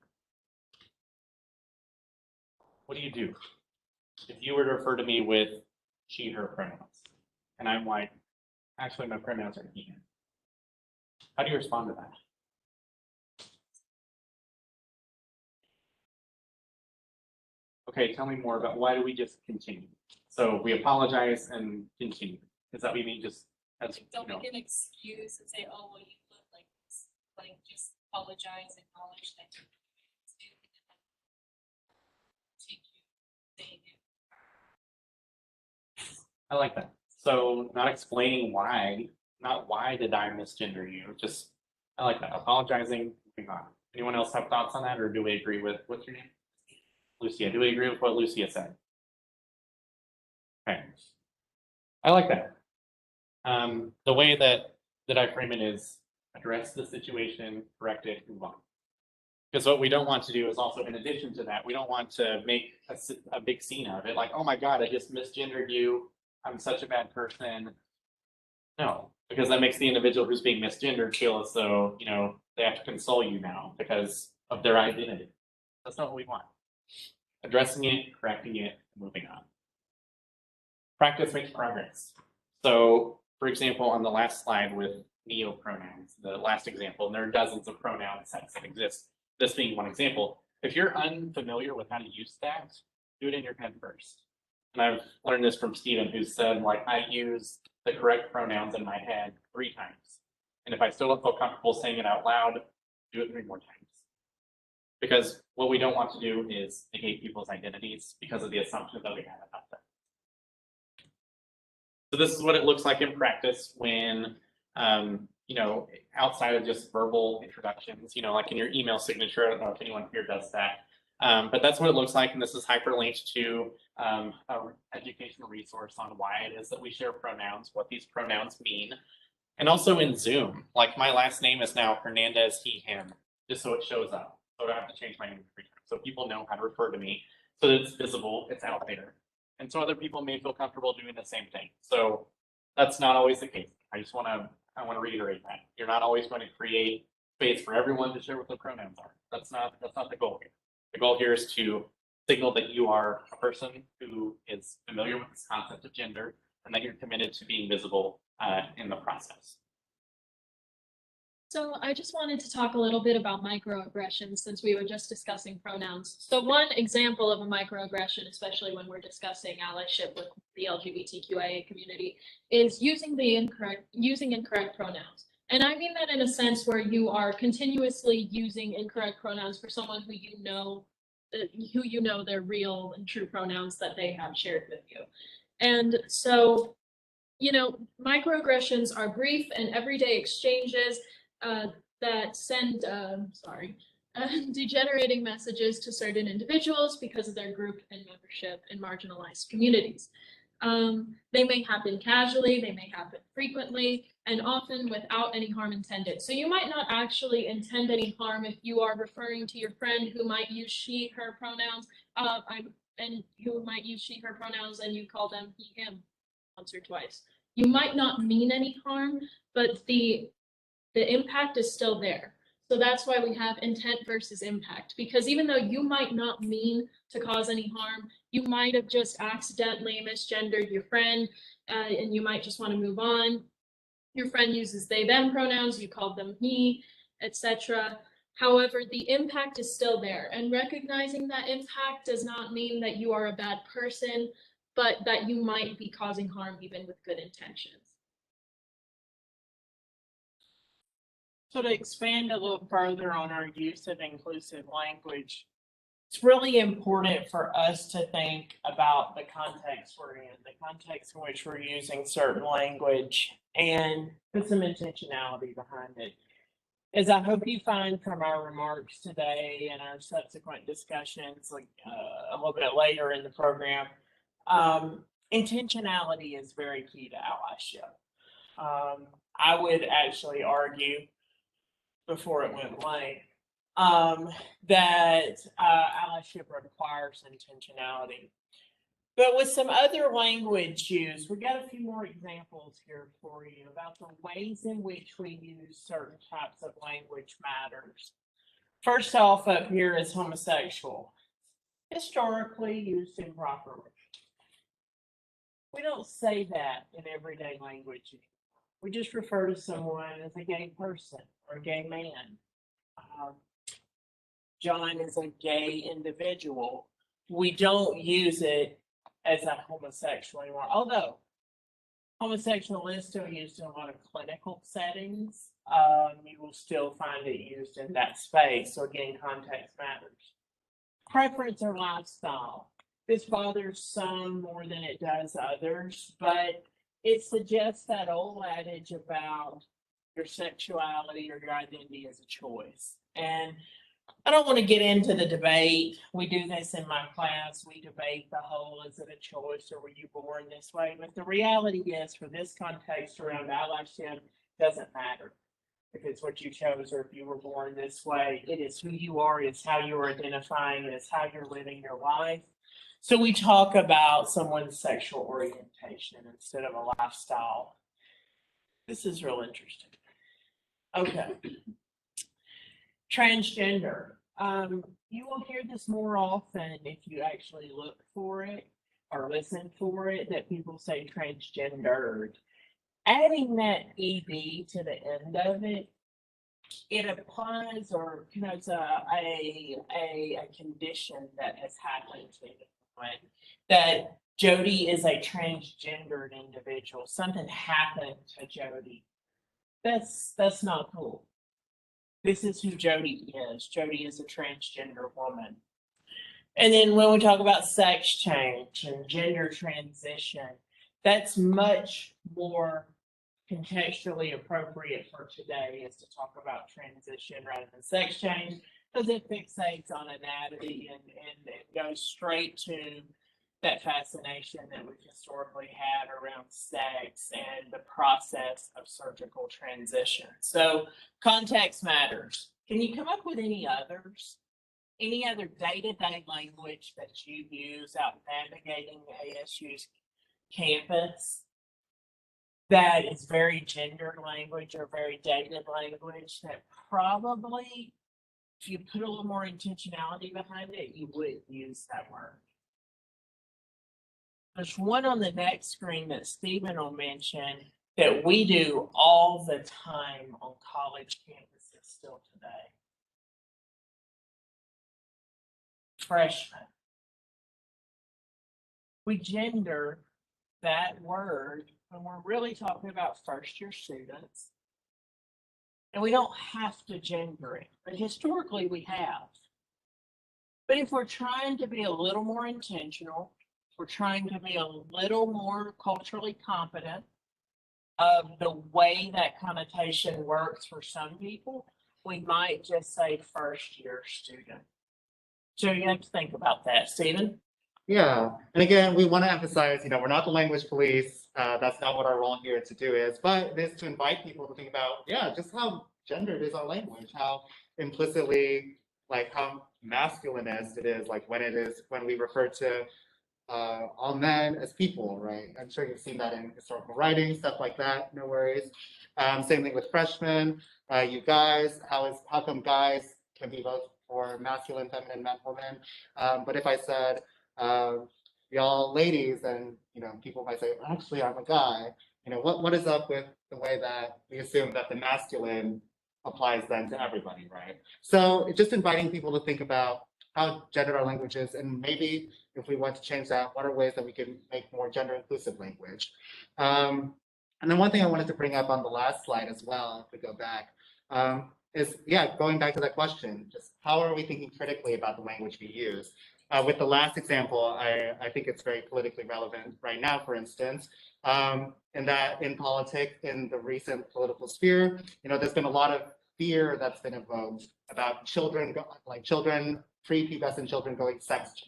what do? If you were to refer to me with she, her pronouns, and I'm like, actually my pronouns are he, him. How do you respond to that? Okay, tell me more about why do we just continue? So we apologize and continue. Is that what you mean? Just as Don't make an excuse and say, oh, well, you look like this. Like, just apologize, acknowledge that you're take you saying it. I like that. So not explaining why, not why did I misgender you? Just I like that. Apologizing, moving on. Anyone else have thoughts on that, or do we agree with what's your name? Lucia. Do we agree with what Lucia said? Okay. I like that. The way that I frame it is address the situation, correct it, move on. Because what we don't want to do is also, in addition to that, we don't want to make a big scene out of it. Like, oh my God, I just misgendered you. I'm such a bad person. No, because that makes the individual who's being misgendered feel as though, they have to console you now because of their identity. That's not what we want. Addressing it, correcting it, moving on. Practice makes progress. So, for example, on the last slide with neo-pronouns, the last example, and there are dozens of pronoun sets that exist, this being one example. If you're unfamiliar with how to use that, do it in your head first. And I've learned this from Stephen, who said, I use the correct pronouns in my head 3 times. And if I still don't feel comfortable saying it out loud, do it 3 more times. Because what we don't want to do is negate people's identities because of the assumptions that we have about them. So this is what it looks like in practice when, outside of just verbal introductions, like in your email signature. I don't know if anyone here does that. But that's what it looks like. And this is hyperlinked to an educational resource on why it is that we share pronouns, what these pronouns mean. And also in Zoom, like my last name is now Hernandez, he, him, just so it shows up. So I don't have to change my name 3 times. So people know how to refer to me so that it's visible, it's out there. And so other people may feel comfortable doing the same thing. So that's not always the case. I want to reiterate that. You're not always going to create space for everyone to share what their pronouns are. That's not the goal here. The goal here is to signal that you are a person who is familiar with this concept of gender, and that you're committed to being visible in the process. So I just wanted to talk a little bit about microaggressions since we were just discussing pronouns. So one example of a microaggression, especially when we're discussing allyship with the LGBTQIA community, is using incorrect pronouns. And I mean that in a sense where you are continuously using incorrect pronouns for someone who you know their real and true pronouns that they have shared with you. And so, microaggressions are brief and everyday exchanges that send, degenerating messages to certain individuals because of their group and membership in marginalized communities. They may happen casually, they may happen frequently, and often without any harm intended. So you might not actually intend any harm if you are referring to your friend who might use she, her pronouns, and who might use she, her pronouns, and you call them he, him once or twice. You might not mean any harm, but the impact is still there. So that's why we have intent versus impact, because even though you might not mean to cause any harm, you might have just accidentally misgendered your friend, and you might just want to move on. Your friend uses they, them pronouns, you called them he, etc. However, the impact is still there, and recognizing that impact does not mean that you are a bad person, but that you might be causing harm even with good intentions. So to expand a little further on our use of inclusive language, it's really important for us to think about the context we're in, the context in which we're using certain language, and put some intentionality behind it. As I hope you find from our remarks today and our subsequent discussions, a little bit later in the program, intentionality is very key to allyship. I would actually argue, before it went blank, that allyship requires intentionality. But with some other language use, we got a few more examples here for you about the ways in which we use certain types of language matters. First off, up here is homosexual. Historically used improperly. We don't say that in everyday language anymore. We just refer to someone as a gay person or a gay man. John is a gay individual. We don't use it as a homosexual anymore, although homosexual is still used in a lot of clinical settings. You will still find it used in that space. So again, context matters. Preference or lifestyle. This bothers some more than it does others, but it suggests that old adage about your sexuality or your identity as a choice. And I don't want to get into the debate. We do this in my class. We debate the whole, is it a choice or were you born this way? But the reality is, for this context around allyship, doesn't matter if it's what you chose or if you were born this way. It is who you are, it's how you're identifying, it's how you're living your life. So we talk about someone's sexual orientation instead of a lifestyle. This is real interesting. Okay. Transgender. You will hear this more often if you actually look for it or listen for it, that people say transgendered. Adding that ED to the end of it, it applies or connotes a condition that has happened to them. That Jody is a transgendered individual. Something happened to Jody. That's not cool. This is who Jody is. Jody is a transgender woman. And then when we talk about sex change and gender transition, that's much more contextually appropriate for today, is to talk about transition rather than sex change, because it fixates on anatomy and goes straight to that fascination that we've historically had around sex and the process of surgical transition. So context matters. Can you come up with any others? Any other day-to-day language that you use out navigating ASU's campus that is very gendered language or very dated language that probably, if you put a little more intentionality behind it, you would use that word? There's one on the next screen that Stephen will mention that we do all the time on college campuses still today. Freshmen. We gender that word when we're really talking about first-year students. And we don't have to gender it, but historically we have. But if we're trying to be a little more intentional, we're trying to be a little more culturally competent of the way that connotation works for some people, we might just say first-year student. So you have to think about that, Stephen. Yeah, and again, we want to emphasize, we're not the language police. That's not what our role here to do is, but it is to invite people to think about, just how gendered is our language, how implicitly, like how masculinist it is, like when we refer to all men as people, right? I'm sure you've seen that in historical writing, stuff like that. No worries. Same thing with freshmen. You guys, how come guys can be both for masculine, feminine, men, women? But if I said y'all ladies, and people might say, actually, I'm a guy. What is up with the way that we assume that the masculine applies then to everybody, right? So just inviting people to think about how gendered our language is, and maybe if we want to change that, what are ways that we can make more gender inclusive language? And then one thing I wanted to bring up on the last slide as well, if we go back, is going back to that question, just how are we thinking critically about the language we use? With the last example, I think it's very politically relevant right now, for instance, in that in politics, in the recent political sphere, there's been a lot of fear that's been evoked about children, prepubescent children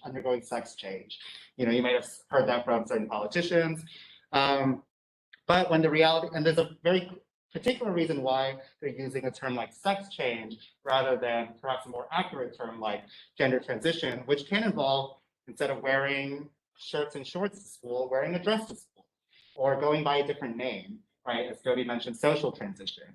undergoing sex change. You might have heard that from certain politicians. But when the reality, and there's a very particular reason why they're using a term like sex change rather than perhaps a more accurate term like gender transition, which can involve, instead of wearing shirts and shorts to school, wearing a dress to school, or going by a different name, right? As Jody mentioned, social transition.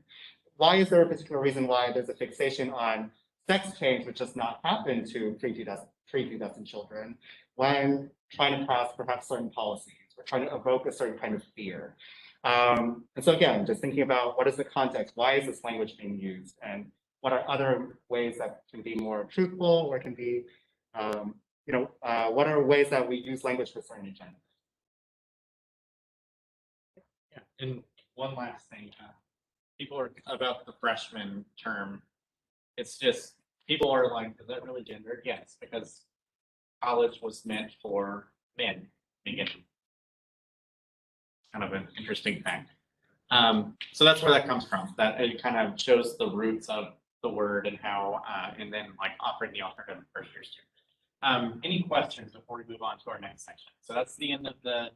Why is there a particular reason why there's a fixation on sex change, which does not happen to prepubescent children, when trying to pass perhaps certain policies or trying to evoke a certain kind of fear? And so again, just thinking about what is the context, why is this language being used, and what are other ways that can be more truthful, or can be, what are ways that we use language for certain agenda? Yeah, and one last thing, people are about the freshman term. It's just, people are like, is that really gendered? Yes, because college was meant for men beginning. Kind of an interesting fact. So that's where that comes from. That it kind of shows the roots of the word and how, and then like offering the alternative first year student. Any questions before we move on to our next section? So that's the end of the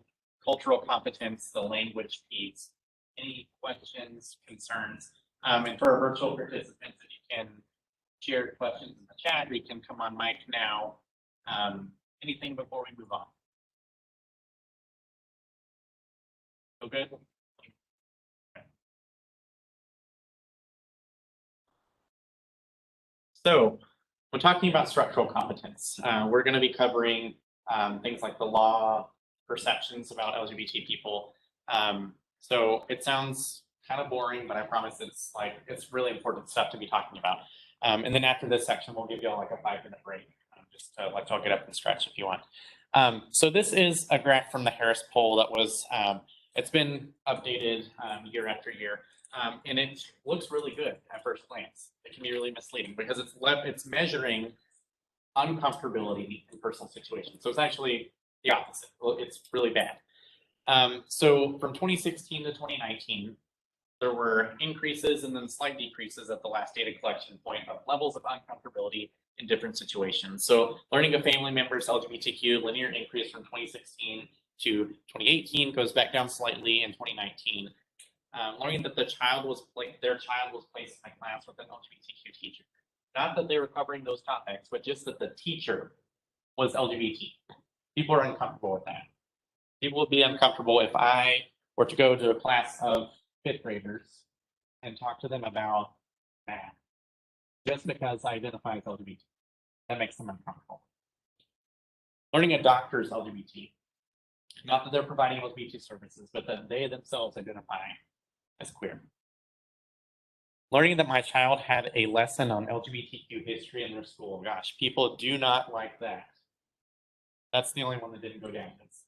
cultural competence, the language piece. Any questions, concerns? And for our virtual participants, if you can share questions in the chat, or you can come on mic now. Anything before we move on? So good. Okay. So when talking about structural competence, we're going to be covering things like the law, perceptions about LGBT people. So it sounds kind of boring, but I promise it's really important stuff to be talking about. And then after this section, we'll give you all like a 5-minute break, just to let y'all get up and stretch if you want. So this is a graph from the Harris poll that was, it's been updated year after year. And it looks really good at first glance. It can be really misleading because it's measuring uncomfortability in personal situations. So it's actually the opposite. It's really bad. So from 2016 to 2019, there were increases and then slight decreases at the last data collection point of levels of uncomfortability in different situations. So learning of family members, LGBTQ, linear increase from 2016 to 2018, goes back down slightly in 2019. Learning that their child was placed in a class with an LGBTQ teacher. Not that they were covering those topics, but just that the teacher was LGBT. People are uncomfortable with that. People would be uncomfortable if I were to go to a class of 5th graders and talk to them about math, just because I identify as LGBT. That makes them uncomfortable. Learning a doctor's LGBT. Not that they're providing LGBT services, but that they themselves identify as queer. Learning that my child had a lesson on LGBTQ history in their school. Gosh, people do not like that. That's the only one that didn't go down. It's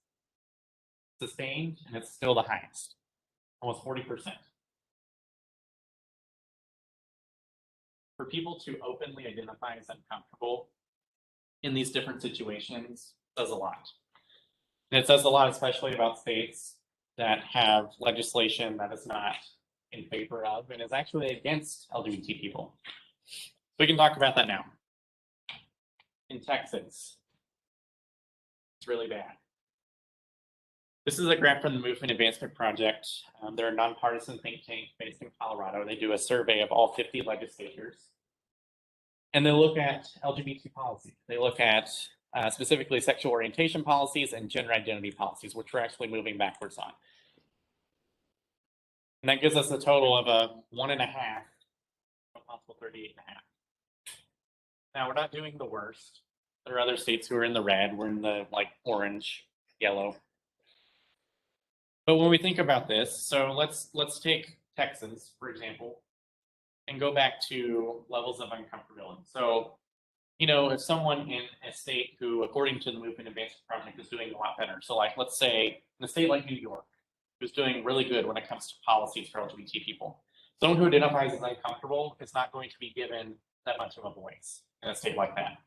sustained, and it's still the highest, almost 40%. For people to openly identify as uncomfortable in these different situations says a lot. And it says a lot, especially about states that have legislation that is not in favor of and is actually against LGBT people. We can talk about that now. In Texas, it's really bad. This is a grant from the Movement Advancement Project. They're a nonpartisan think tank based in Colorado. They do a survey of all 50 legislatures. And they look at LGBT policy. They look at specifically sexual orientation policies and gender identity policies, which we're actually moving backwards on. And that gives us a total of a 1.5, a possible 38.5. Now, we're not doing the worst. There are other states who are in the red. We're in the like orange, yellow. But when we think about this, so let's take Texas, for example, and go back to levels of uncomfortability. So, you know, if someone in a state who, according to the Movement Advancement Project, is doing a lot better. So like, let's say in a state like New York, who's doing really good when it comes to policies for LGBT people. Someone who identifies as uncomfortable is not going to be given that much of a voice in a state like that.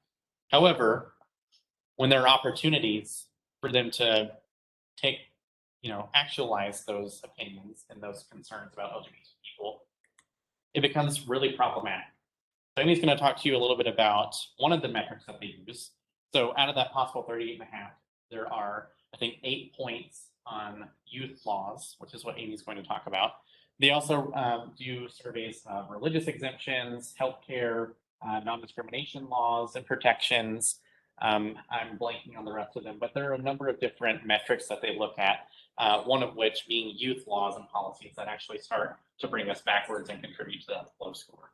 However, when there are opportunities for them to take, actualize those opinions and those concerns about LGBT people, it becomes really problematic. So Amy's going to talk to you a little bit about one of the metrics that they use. So out of that possible 38.5, there are, I think, 8 points on youth laws, which is what Amy's going to talk about. They also do surveys of religious exemptions, healthcare, non-discrimination laws and protections. I'm blanking on the rest of them, but there are a number of different metrics that they look at, one of which being youth laws and policies that actually start to bring us backwards and contribute to that low score.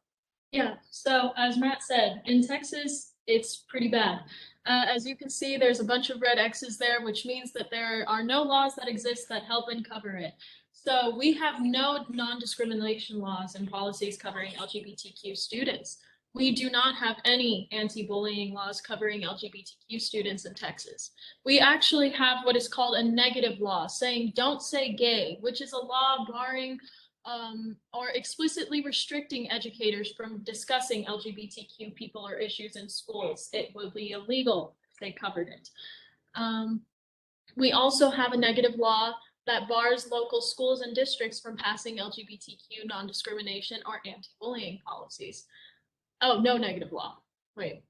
Yeah, so as Matt said, in Texas, it's pretty bad. As you can see, there's a bunch of red X's there, which means that there are no laws that exist that help and cover it. So we have no non-discrimination laws and policies covering LGBTQ students. We do not have any anti-bullying laws covering LGBTQ students in Texas. We actually have what is called a negative law saying don't say gay, which is a law barring or explicitly restricting educators from discussing LGBTQ people or issues in schools. It would be illegal if they covered it. We also have a negative law that bars local schools and districts from passing LGBTQ non-discrimination or anti-bullying policies. Oh, no negative law. Wait.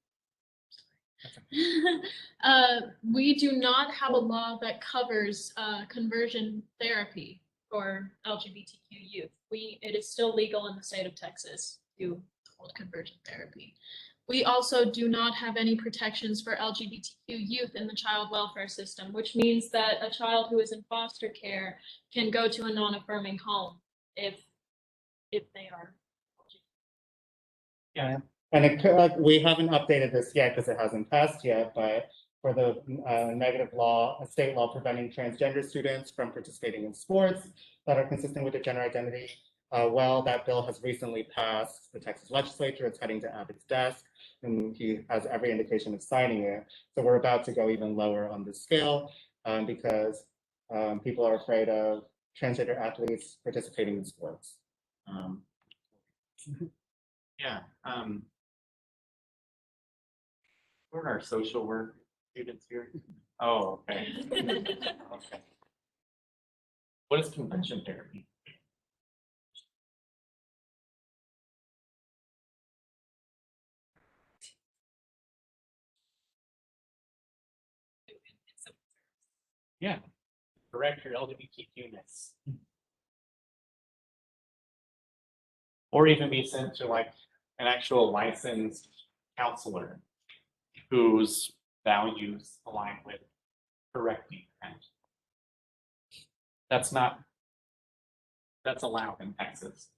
We do not have a law that covers conversion therapy for LGBTQ youth. It is still legal in the state of Texas to hold conversion therapy. We also do not have any protections for LGBTQ youth in the child welfare system, which means that a child who is in foster care can go to a non-affirming home if they are. Yeah, and it could, we haven't updated this yet because it hasn't passed yet, but for the negative law, a state law preventing transgender students from participating in sports that are consistent with their gender identity, well, that bill has recently passed the Texas legislature. It's heading to Abbott's desk, and he has every indication of signing it. So we're about to go even lower on the scale because people are afraid of transgender athletes participating in sports. Yeah. Who are our social work students here? Oh, okay. Okay. What is conversion therapy? Yeah, correct your LGBTQ-ness. Or even be sent to like an actual licensed counselor whose values align with correcting that. That's allowed in Texas.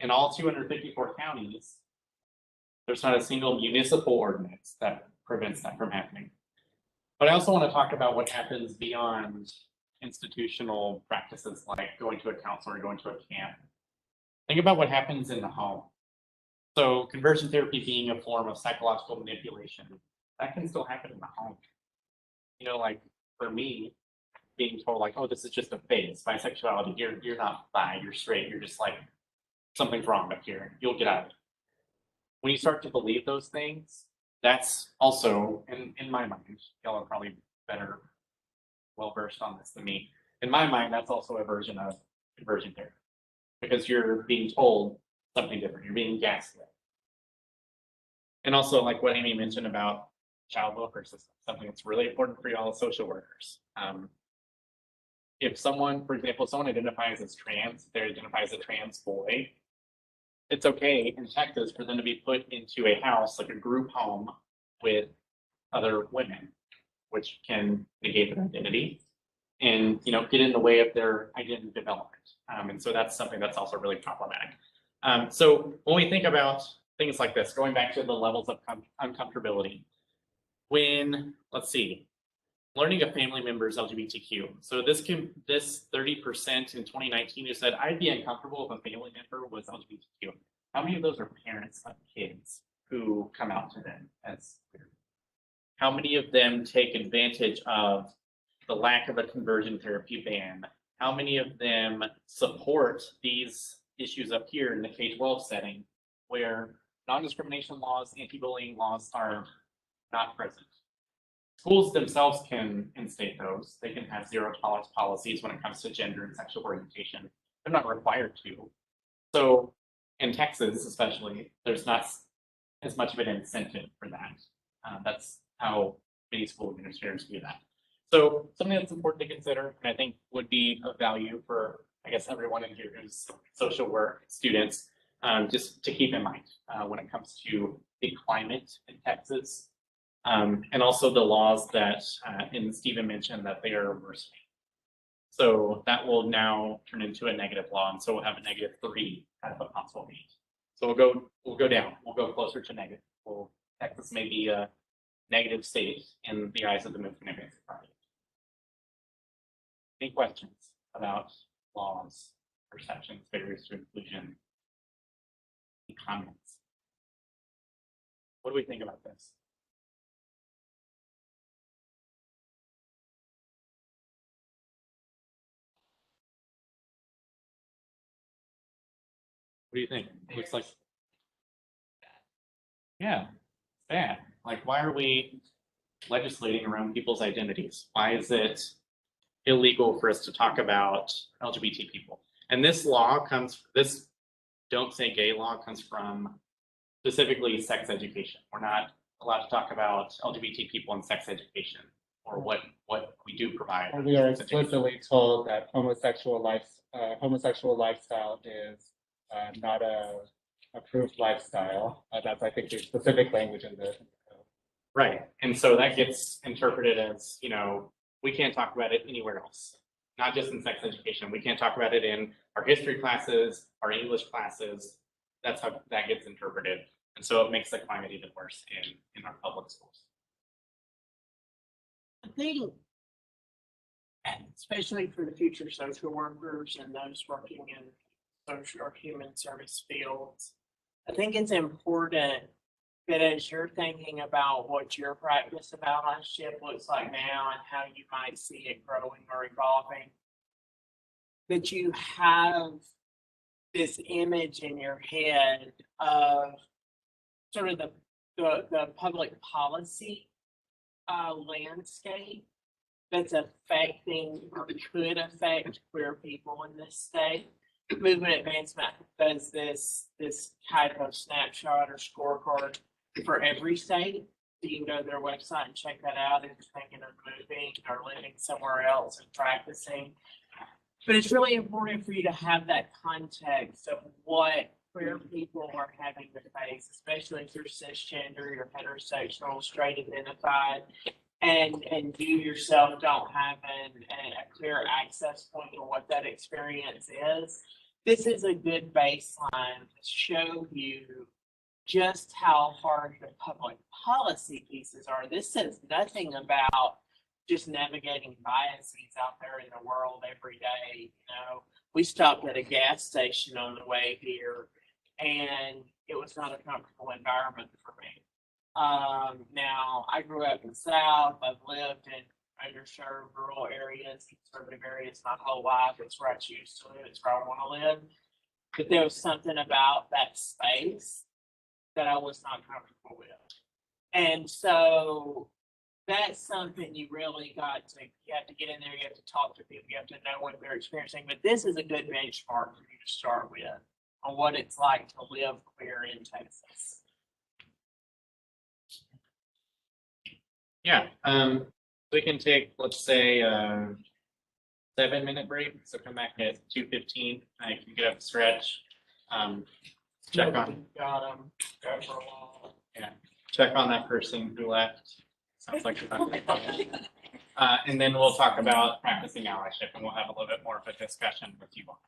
In all 254 counties, there's not a single municipal ordinance that prevents that from happening. But I also want to talk about what happens beyond institutional practices like going to a counselor or going to a camp, think about what happens in the home. So conversion therapy being a form of psychological manipulation, that can still happen in the home. You know, like for me, being told like, oh, this is just a phase, bisexuality, you're not bi, you're straight, you're just like, something's wrong up here, you'll get out of it. When you start to believe those things, that's also, in my mind, y'all are probably better, well-versed on this than me. In my mind, that's also a version of conversion therapy. Because you're being told something different, you're being gaslit. And also, like what Amy mentioned about child welfare system, something that's really important for y'all as social workers. If someone, for example, someone identifies as trans, they identify as a trans boy, it's okay in Texas for them to be put into a house, like a group home with other women, which can negate their identity and, you know, get in the way of their identity development. And so that's something that's also really problematic. So when we think about things like this, going back to the levels of uncomfortability, when, let's see, learning a family member is LGBTQ. So this 30% in 2019 who said, I'd be uncomfortable if a family member was LGBTQ. How many of those are parents of kids who come out to them as queer? How many of them take advantage of the lack of a conversion therapy ban? How many of them support these issues up here in the K-12 setting where non-discrimination laws, anti-bullying laws are not present? Schools themselves can instate those. They can have zero tolerance policies when it comes to gender and sexual orientation. They're not required to. So in Texas, especially, there's not as much of an incentive for that. That's how many school administrators do that. So something that's important to consider, and I think would be of value for, I guess, everyone in here who's social work students, just to keep in mind when it comes to the climate in Texas. And also the laws that, and Stephen mentioned that they are worsening. So that will now turn into a negative law, and so we'll have a -3 kind of a possible rate. So we'll go down. We'll go closer to negative. Texas may be a negative state in the eyes of the movement advancement project. Any questions about laws, perceptions, barriers to inclusion? Any comments? What do we think about this? What do you think? Looks like. Yeah, bad. Like, why are we legislating around people's identities? Why is it illegal for us to talk about LGBT people? And this law this don't say gay law comes from specifically sex education. We're not allowed to talk about LGBT people in sex education or what we do provide. We are explicitly told that homosexual lifestyle is not a approved lifestyle. That's, I think, the specific language in the code. Right, and so that gets interpreted as, you know, we can't talk about it anywhere else, not just in sex education. We can't talk about it in our history classes, our English classes. That's how that gets interpreted. And so it makes the climate even worse in our public schools. I think, especially for the future social workers and those working in social or human service fields, I think it's important that as you're thinking about what your practice of allyship looks like now and how you might see it growing or evolving, that you have this image in your head of sort of the public policy landscape that's affecting or could affect queer people in this state. Movement Advancement does this type of snapshot or scorecard for every state. So you can go to their website and check that out if you're thinking of moving or living somewhere else and practicing. But it's really important for you to have that context of what queer people are having to face, especially if you're cisgender, you're heterosexual, straight identified, and you yourself don't have a clear access point to what that experience is. This is a good baseline to show you just how hard the public policy pieces are. This says nothing about just navigating biases out there in the world every day. You know, we stopped at a gas station on the way here, and it was not a comfortable environment for me. Now I grew up in the South. I've lived in underserved rural areas, conservative areas my whole life. It's where I choose to live. It's where I want to live. But there was something about that space that I was not comfortable with. And so that's something you really you have to get in there, you have to talk to people, you have to know what they're experiencing. But this is a good benchmark for you to start with on what it's like to live queer in Texas. Yeah, we can take, let's say, 7-minute break. So come back at 2:15. I can get up, stretch, check on, Got them, go for a while. check on that person who left. Sounds like and then we'll talk about practicing allyship, and we'll have a little bit more of a discussion with you all.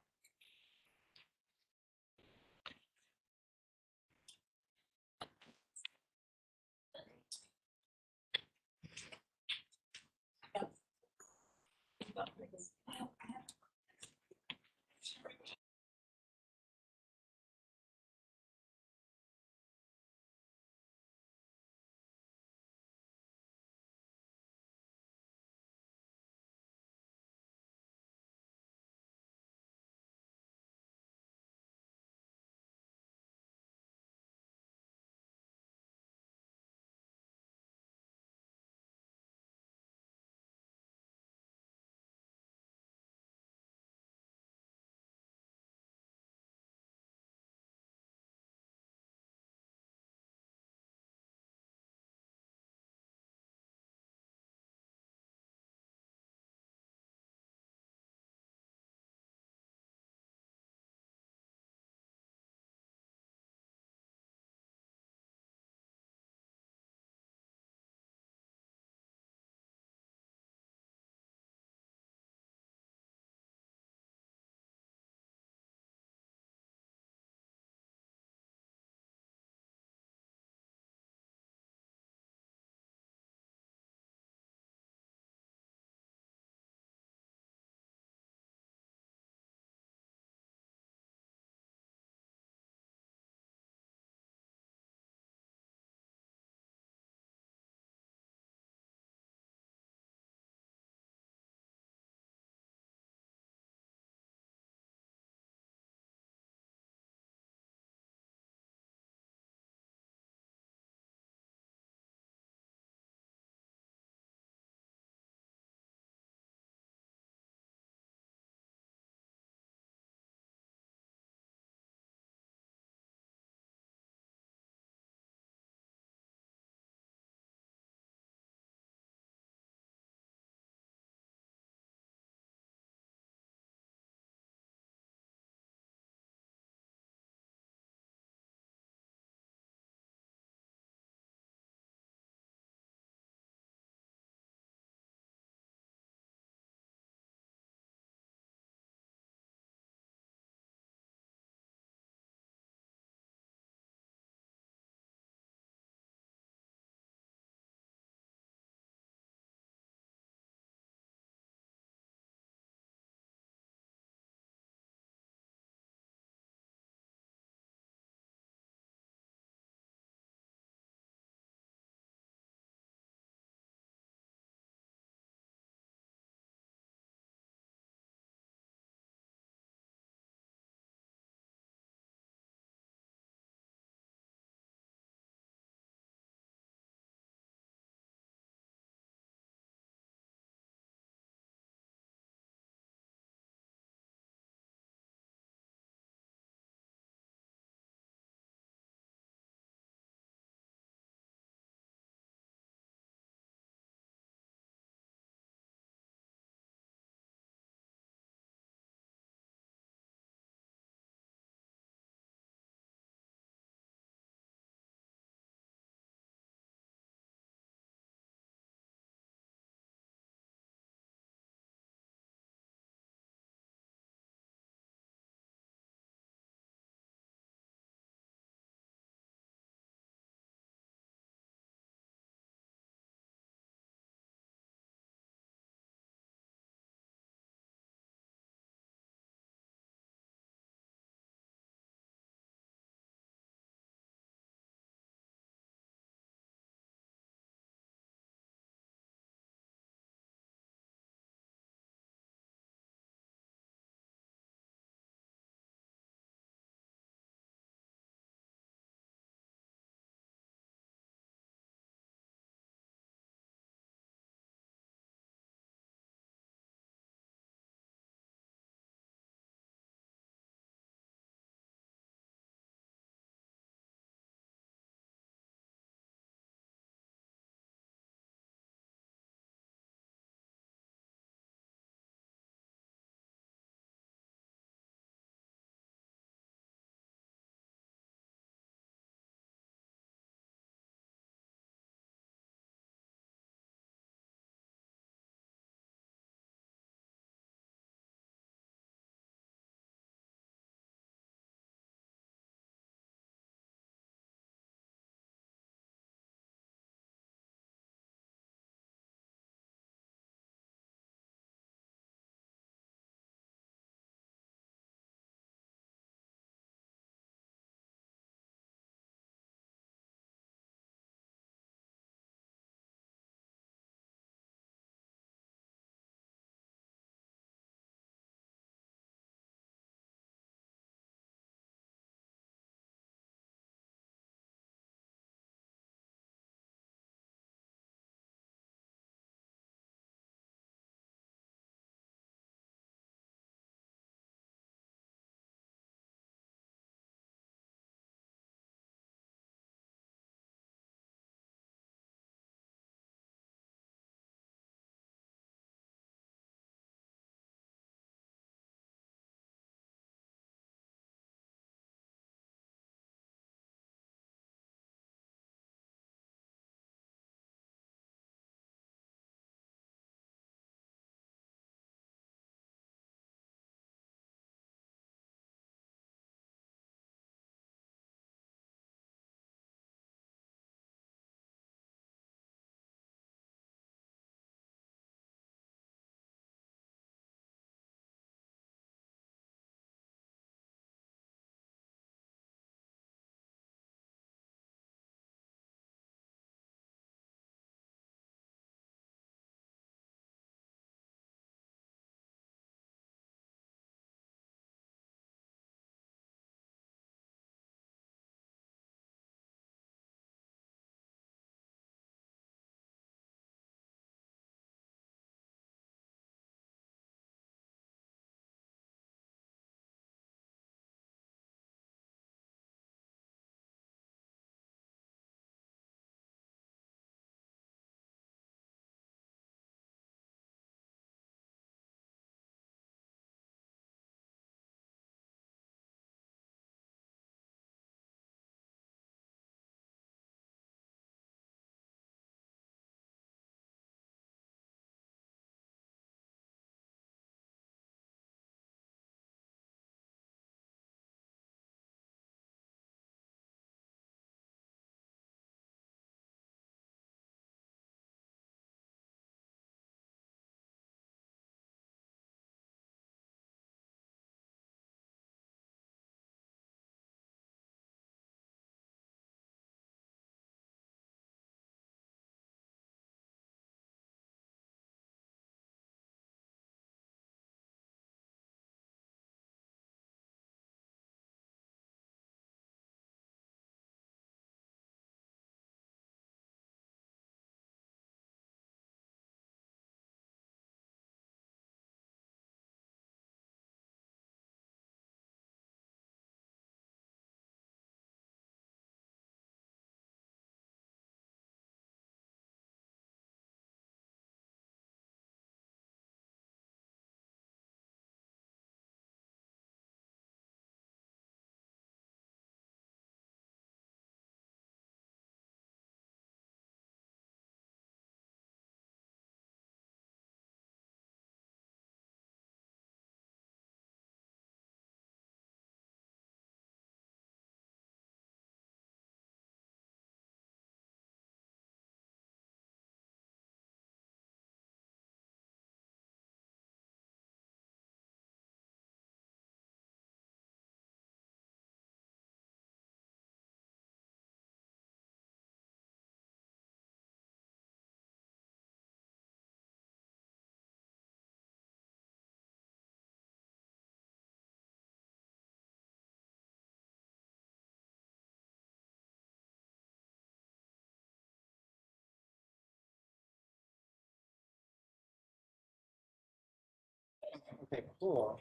Okay, cool.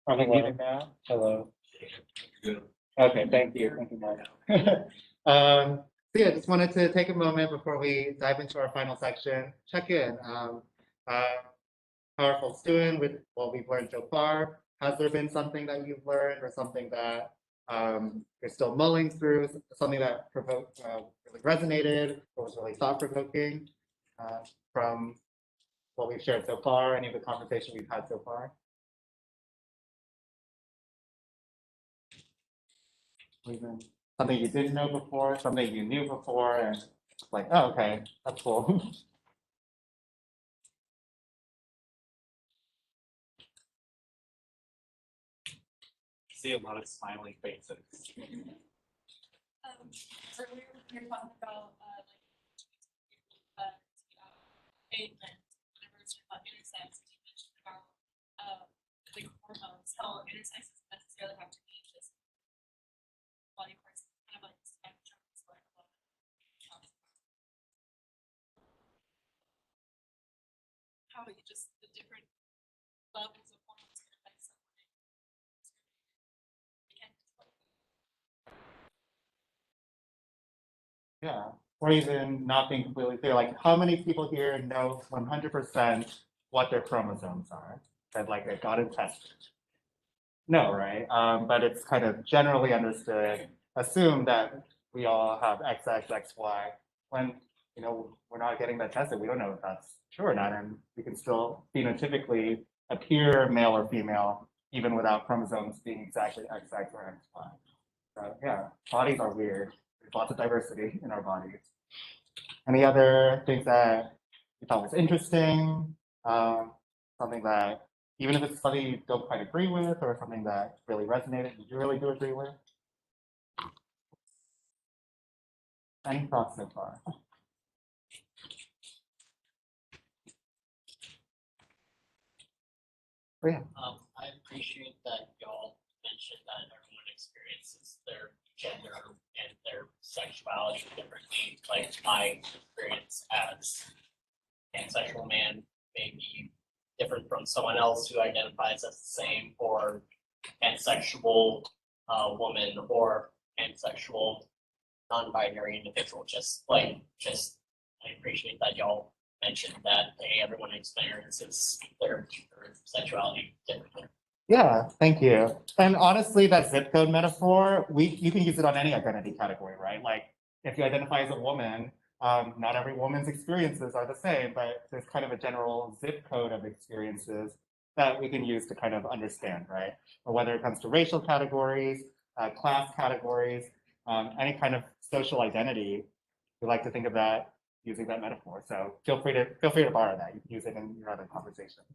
Are we muted now? Hello. Okay, thank you. Thank you, Mark. So yeah, just wanted to take a moment before we dive into our final section, check in. Powerful student with what we've learned so far. Has there been something that you've learned or something that you're still mulling through, something that provoked, really resonated or was really thought-provoking from what we've shared so far, any of the conversation we've had so far? Even something you didn't know before, something you knew before, and it's like, oh, okay, that's cool. See a lot of smiling faces. Earlier we were talking about pavement, whenever it's about intersex, you mentioned about like hormones, how intersex doesn't necessarily have to be just body parts, kind of like the spectrum is what a lot of talks about. How you just the different levels of hormones can affect someone. Yeah, or even not being completely clear, like how many people here know 100% what their chromosomes are? That like it got tested? No, right? But it's kind of generally understood, assume that we all have XX, XY. When, you know, we're not getting that tested, we don't know if that's true or not, and we can still phenotypically appear male or female, even without chromosomes being exactly XX or XY. So yeah, bodies are weird. There's lots of diversity in our bodies. Any other things that you thought was interesting? Something that, even if it's something you don't quite agree with or something that really resonated, you really do agree with? Any thoughts so far? Oh, yeah. I appreciate that y'all mentioned that everyone experiences their gender and their sexuality differently. Like my experience as a pansexual man may be different from someone else who identifies as the same, or pansexual woman, or pansexual non-binary individual. Just I appreciate that y'all mentioned that hey, everyone experiences their sexuality differently. Yeah, thank you. And honestly, that zip code metaphor, you can use it on any identity category, right? Like if you identify as a woman, not every woman's experiences are the same, but there's kind of a general zip code of experiences that we can use to kind of understand, right? Or whether it comes to racial categories, class categories, any kind of social identity, we like to think of that using that metaphor. So feel free to borrow that. You can use it in your other conversations.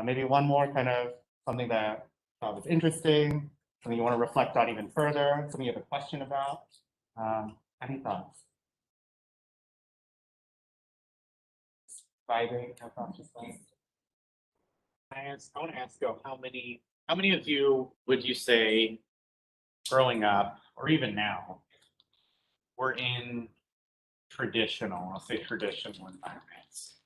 Maybe one more kind of something that was interesting, something you want to reflect on even further, something you have a question about. Any thoughts? Vibing, no thoughts, just like. I want to ask you, how many of you would you say growing up, or even now, were in traditional, I'll say traditional environments?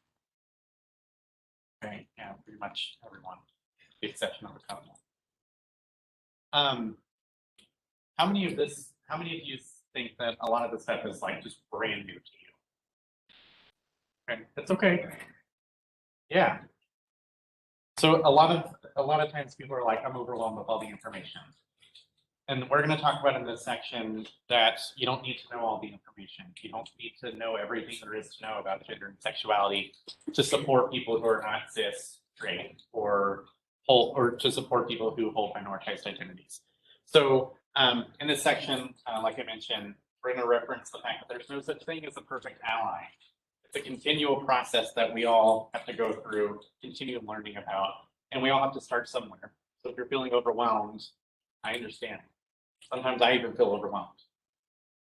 Okay, yeah, pretty much everyone, with the exception of a couple. How many of you think that a lot of this stuff is like just brand new to you? Okay, that's okay. Yeah. So a lot of times people are like, I'm overwhelmed with all the information. And we're going to talk about in this section that you don't need to know all the information. You don't need to know everything there is to know about gender and sexuality to support people who are not cis, straight, or to support people who hold minoritized identities. So in this section, like I mentioned, we're going to reference the fact that there's no such thing as a perfect ally. It's a continual process that we all have to go through, continue learning about, and we all have to start somewhere. So if you're feeling overwhelmed, I understand. Sometimes I even feel overwhelmed.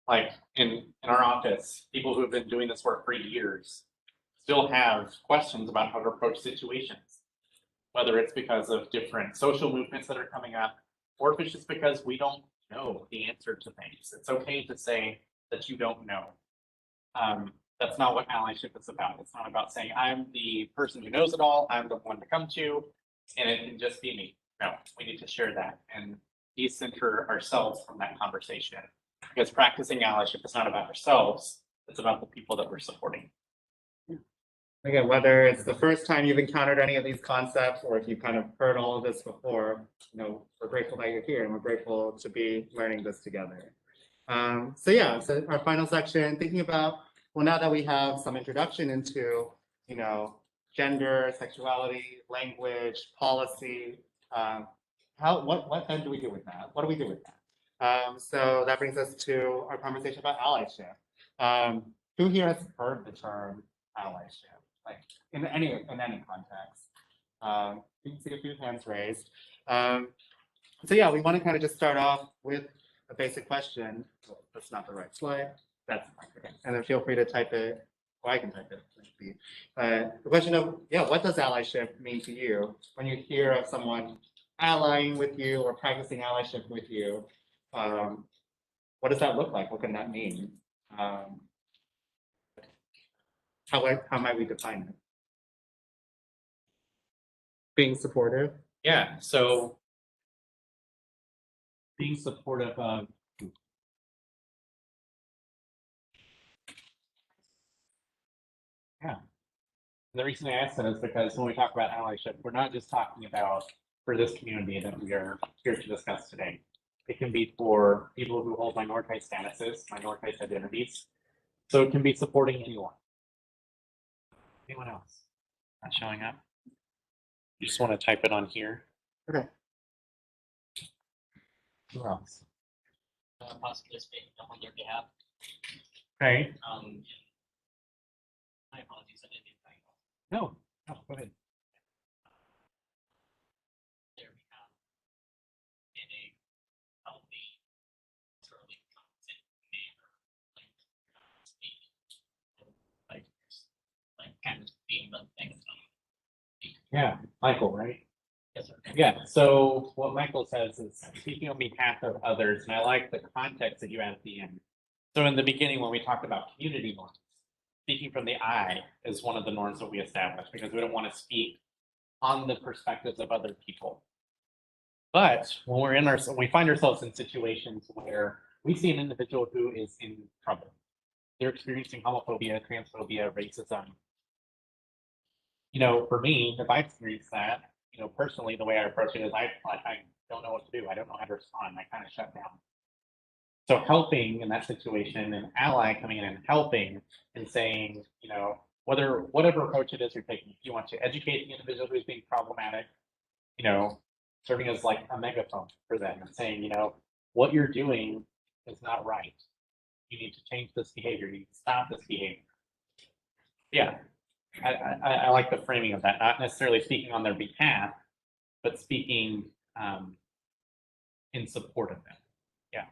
Like in our office, people who have been doing this work for years still have questions about how to approach situations, whether it's because of different social movements that are coming up, or if it's just because we don't know the answer to things. It's okay to say that you don't know. That's not what allyship is about. It's not about saying, I'm the person who knows it all, I'm the one to come to, and it can just be me. No, we need to share that and decenter ourselves from that conversation. Because practicing allyship is not about ourselves, it's about the people that we're supporting. Again, whether it's the first time you've encountered any of these concepts, or if you've kind of heard all of this before, we're grateful that you're here and we're grateful to be learning this together. So our final section, thinking about, well, now that we have some introduction into, gender, sexuality, language, policy, what then do we do with that? What do we do with that? So that brings us to our conversation about allyship. Who here has heard the term allyship? Like in any context. You can see a few hands raised. We want to kind of just start off with a basic question. Oh, that's not the right slide. That's fine. Okay. And then feel free to type it, or I can type it. The question of, what does allyship mean to you when you hear of someone allying with you or practicing allyship with you? What does that look like? What can that mean? How might we define it? Being supportive. Yeah, so being supportive of the reason I asked that is because when we talk about allyship, we're not just talking about for this community that we are here to discuss today. It can be for people who hold minoritized statuses, minoritized identities. So it can be supporting anyone. Anyone else not showing up? You just want to type it on here. Okay. Who else? Possibly speaking on their behalf. Okay. My apologies, I didn't mean to. No, go ahead. Their behalf in a healthy, thoroughly competent manner, like kind of being the thing. Yeah, Michael, right? Yes, sir. Yeah, so what Michael says is speaking on behalf of others, and I like the context that you add at the end. So in the beginning, when we talked about community norms, speaking from the I is one of the norms that we establish because we don't want to speak on the perspectives of other people. But when we find ourselves in situations where we see an individual who is in trouble, they're experiencing homophobia, transphobia, racism. For me, if I experience that, personally, the way I approach it is I don't know what to do. I don't know how to respond. I kind of shut down. So helping in that situation, an ally coming in and helping and saying, whatever approach it is you're taking, if you want to educate the individual who's being problematic, serving as like a megaphone for them and saying, what you're doing is not right. You need to change this behavior. You need to stop this behavior. Yeah. I like the framing of that, not necessarily speaking on their behalf, but speaking in support of them. Yeah.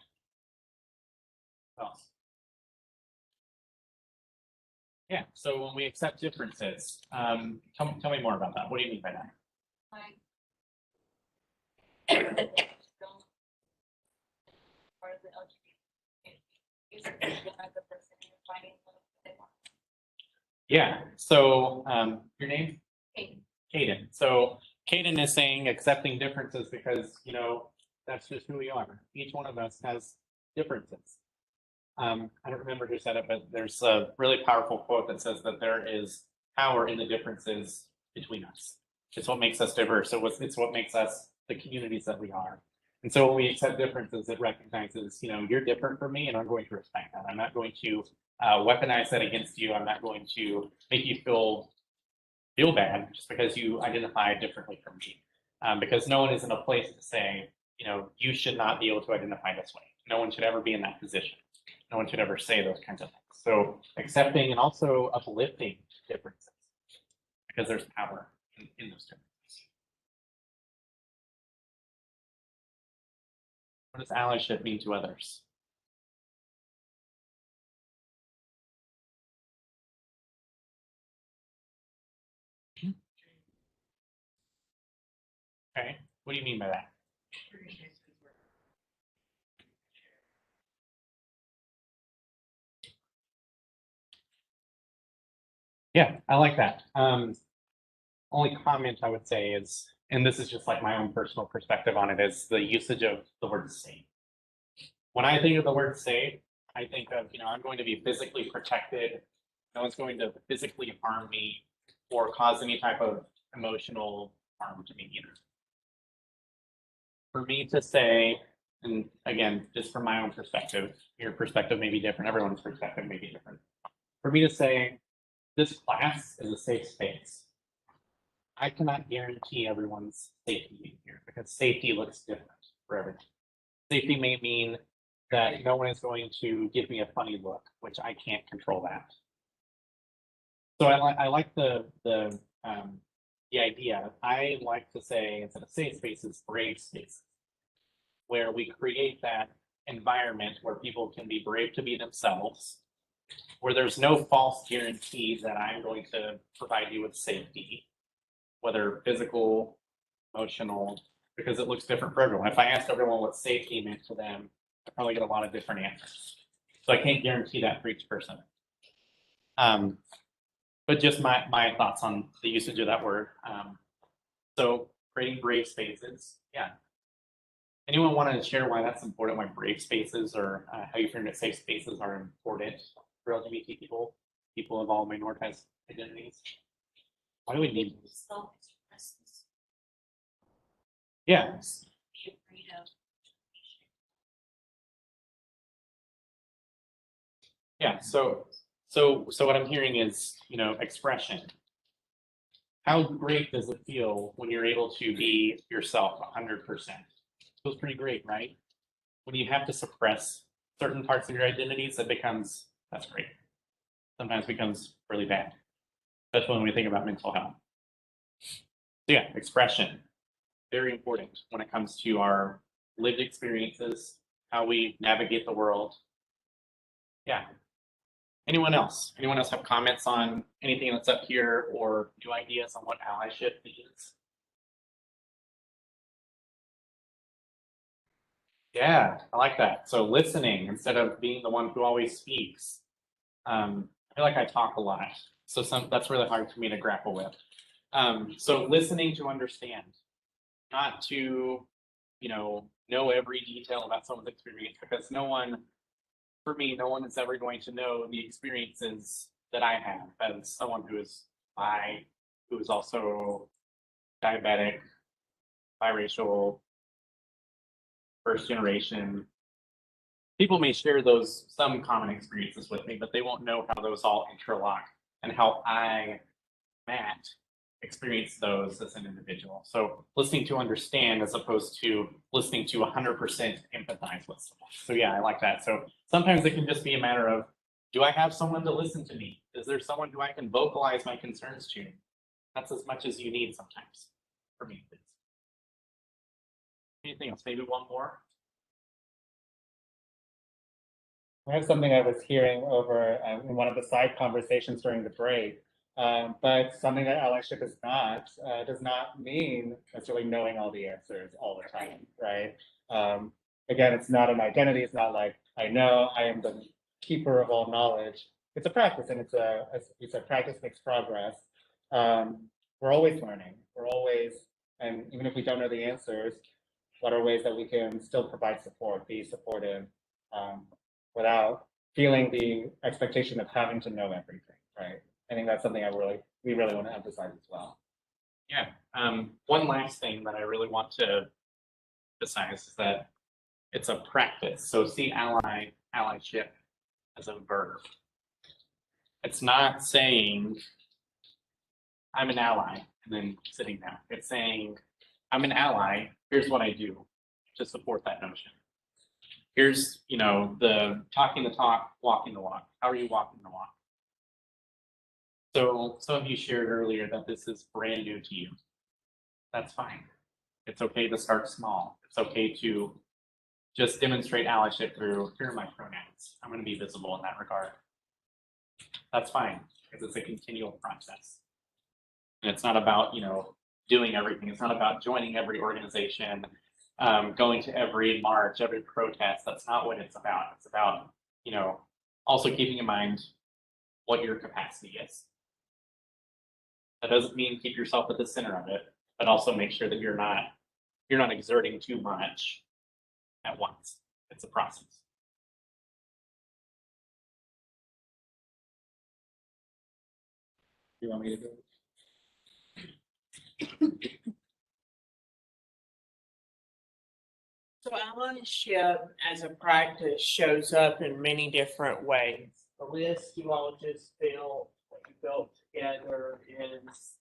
Else? Yeah. So when we accept differences, tell me more about that. What do you mean by that? Part of the LGBT. Yeah. So your name? Kaden. Kaden. So Kaden is saying accepting differences because that's just who we are. Each one of us has differences. I don't remember who said it, but there's a really powerful quote that says that there is power in the differences between us. It's what makes us diverse. So it's what makes us the communities that we are. And so when we accept differences, it recognizes, you're different from me, and I'm going to respect that. I'm not going to weaponize that against you. I'm not going to make you feel bad just because you identify differently from me. Because no one is in a place to say, you should not be able to identify this way. No one should ever be in that position. No one should ever say those kinds of things. So accepting and also uplifting differences because there's power in those differences. What does allyship mean to others? Okay, what do you mean by that? Yeah, I like that. Only comment I would say is, and this is just like my own personal perspective on it, is the usage of the word safe. When I think of the word safe, I think of, I'm going to be physically protected. No one's going to physically harm me or cause any type of emotional harm to me either. For me to say, and again, just from my own perspective, your perspective may be different, everyone's perspective may be different. For me to say, this class is a safe space, I cannot guarantee everyone's safety here because safety looks different for everyone. Safety may mean that no one is going to give me a funny look, which I can't control that. So I like the idea. I like to say instead of safe spaces, brave spaces, where we create that environment where people can be brave to be themselves, where there's no false guarantee that I'm going to provide you with safety, whether physical, emotional, because it looks different for everyone. If I asked everyone what safety meant to them, I probably get a lot of different answers. So I can't guarantee that for each person. But just my thoughts on the usage of that word. So creating brave spaces, yeah. Anyone want to share why that's important, why brave spaces or how you feel that safe spaces are important for LGBT people, people of all minoritized identities? Why do we need these? Yeah. Be afraid of. Yeah, so what I'm hearing is, expression. How great does it feel when you're able to be yourself 100%? Feels pretty great, right? When you have to suppress certain parts of your identities, that's great. Sometimes becomes really bad, especially when we think about mental health. So yeah, expression, very important when it comes to our lived experiences, how we navigate the world. Yeah. Anyone else? Anyone else have comments on anything that's up here or new ideas on what allyship is? Yeah, I like that. So listening instead of being the one who always speaks. I feel like I talk a lot, so that's really hard for me to grapple with. So listening to understand, not to, know every detail about someone's experience, because for me, no one is ever going to know the experiences that I have as someone who is bi, who is also diabetic, biracial, first generation. People may share some common experiences with me, but they won't know how those all interlock and how I, Matt, experience those as an individual. So listening to understand as opposed to listening to 100% empathize with someone. So yeah, I like that. So sometimes it can just be a matter of, do I have someone to listen to me? Is there someone who I can vocalize my concerns to? That's as much as you need sometimes, for me. Anything else? Maybe one more? I have something I was hearing over in one of the side conversations during the break, but something that allyship is not, does not mean necessarily knowing all the answers all the time, right? Again, it's not an identity. It's not like I know I am the keeper of all knowledge. It's a practice, and it's a practice makes progress. We're always learning. We're always, and even if we don't know the answers, what are ways that we can still provide support, be supportive, without feeling the expectation of having to know everything, right? I think that's something we really want to emphasize as well. Yeah. One last thing that I really want to emphasize is that it's a practice. So see allyship as a verb. It's not saying I'm an ally and then sitting down. It's saying I'm an ally. Here's what I do to support that notion. Here's, the talking the talk, walking the walk. How are you walking the walk? So some of you shared earlier that this is brand new to you. That's fine. It's okay to start small. It's okay to just demonstrate allyship through, here are my pronouns. I'm going to be visible in that regard. That's fine, because it's a continual process. And it's not about, doing everything. It's not about joining every organization, going to every march, every protest. That's not what it's about. It's about, also keeping in mind what your capacity is. That doesn't mean keep yourself at the center of it, but also make sure that you're not exerting too much at once. It's a process. You want me to do it? So allyship as a practice shows up in many different ways. The list you all just built, that you built together is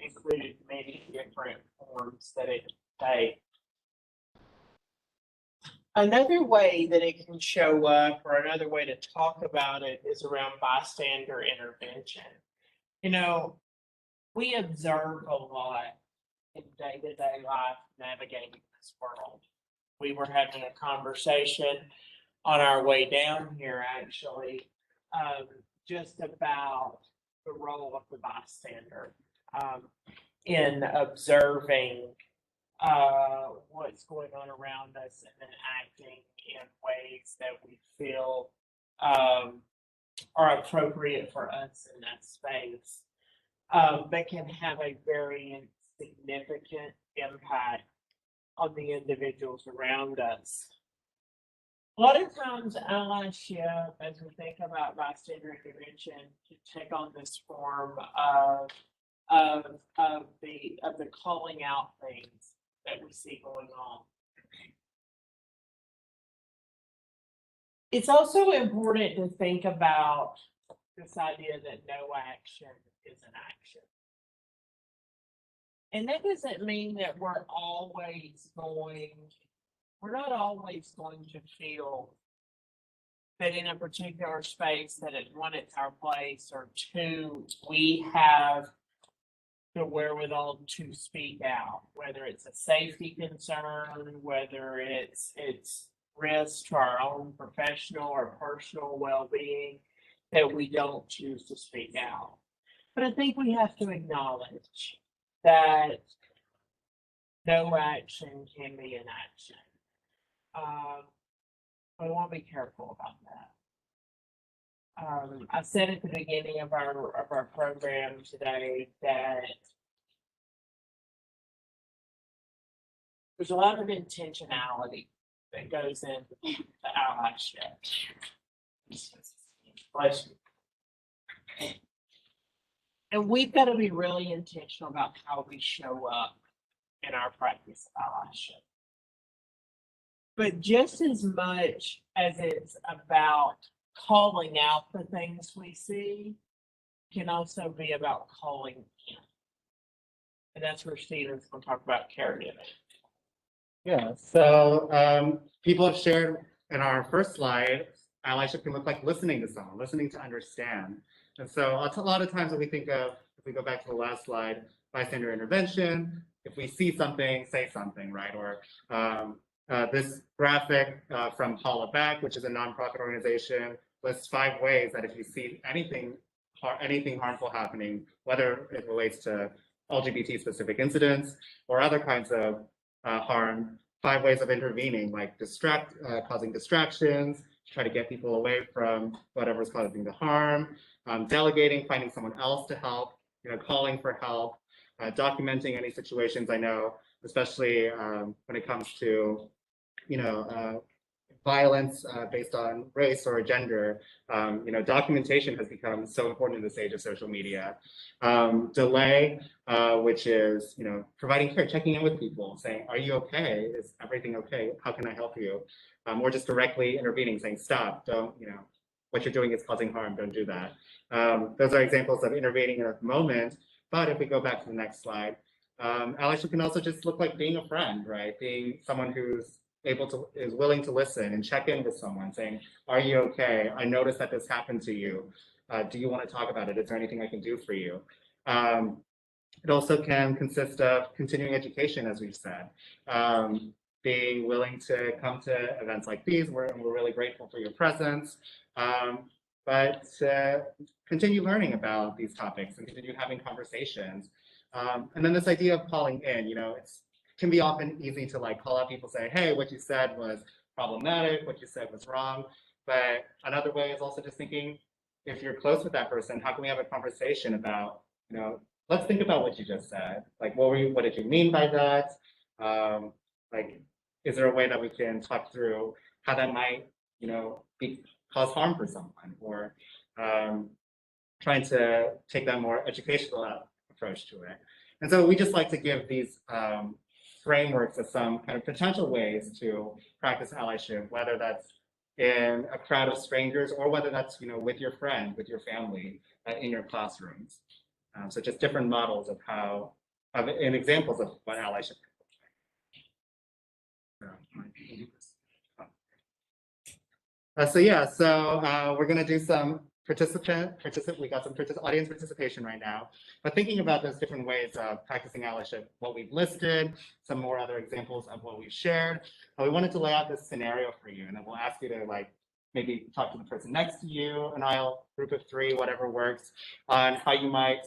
included many different forms that it takes. Another way that it can show up, or another way to talk about it, is around bystander intervention. You know, we observe a lot in day-to-day life navigating this world. We were having a conversation on our way down here, actually, just about the role of the bystander in observing what's going on around us and then acting in ways that we feel are appropriate for us in that space, but can have a very significant impact on the individuals around us. A lot of times, allyship, as we think about bystander intervention, can take on this form of the calling out things that we see going on. It's also important to think about this idea that no action is an action. And that doesn't mean that we're not always going to feel that in a particular space that one, it's our place, or two, we have the wherewithal to speak out, whether it's a safety concern, whether it's risk to our own professional or personal well-being, that we don't choose to speak out. But I think we have to acknowledge that no action can be an action. I want to be careful about that. I said at the beginning of our program today that there's a lot of intentionality that goes into allyship. Bless you. And we've got to be really intentional about how we show up in our practice of allyship. But just as much as it's about calling out the things we see, can also be about calling in. And that's where Stephen's going to talk about caregiving. Yeah, so people have shared in our first slide, allyship can look like listening to someone, listening to understand. And so a lot of times when we think of, if we go back to the last slide, bystander intervention, if we see something, say something, right? Or this graphic from Paula Beck, which is a nonprofit organization, lists 5 ways that if you see anything harmful happening, whether it relates to LGBT specific incidents or other kinds of harm, 5 ways of intervening, like causing distractions, try to get people away from whatever's causing the harm, delegating, finding someone else to help, calling for help, documenting any situations. I know, especially when it comes to, violence based on race or gender, documentation has become so important in this age of social media. Delay, which is, providing care, checking in with people, saying, are you okay? Is everything okay? How can I help you? Or just directly intervening, saying, stop, don't, what you're doing is causing harm, don't do that. Those are examples of intervening in a moment. But if we go back to the next slide, allyship can also just look like being a friend, right? Being someone who's is willing to listen and check in with someone, saying, are you okay? I noticed that this happened to you. Do you want to talk about it? Is there anything I can do for you? It also can consist of continuing education, as we've said. Being willing to come to events like these, we're really grateful for your presence. But continue learning about these topics and continue having conversations. And then this idea of calling in, it can be often easy to call out people, say, hey, what you said was problematic, what you said was wrong. But another way is also just thinking, if you're close with that person, how can we have a conversation about, let's think about what you just said. Like, what did you mean by that? Like, is there a way that we can talk through how that might, cause harm for someone, or trying to take that more educational approach to it. And so we just like to give these frameworks of some kind of potential ways to practice allyship, whether that's in a crowd of strangers or whether that's with your friend, with your family, in your classrooms. So just different models of and examples of what allyship so we're going to do some we got some audience participation right now. But thinking about those different ways of practicing allyship, what we've listed, some more other examples of what we've shared, we wanted to lay out this scenario for you, and then we'll ask you to maybe talk to the person next to you, an aisle, group of three, whatever works, on how you might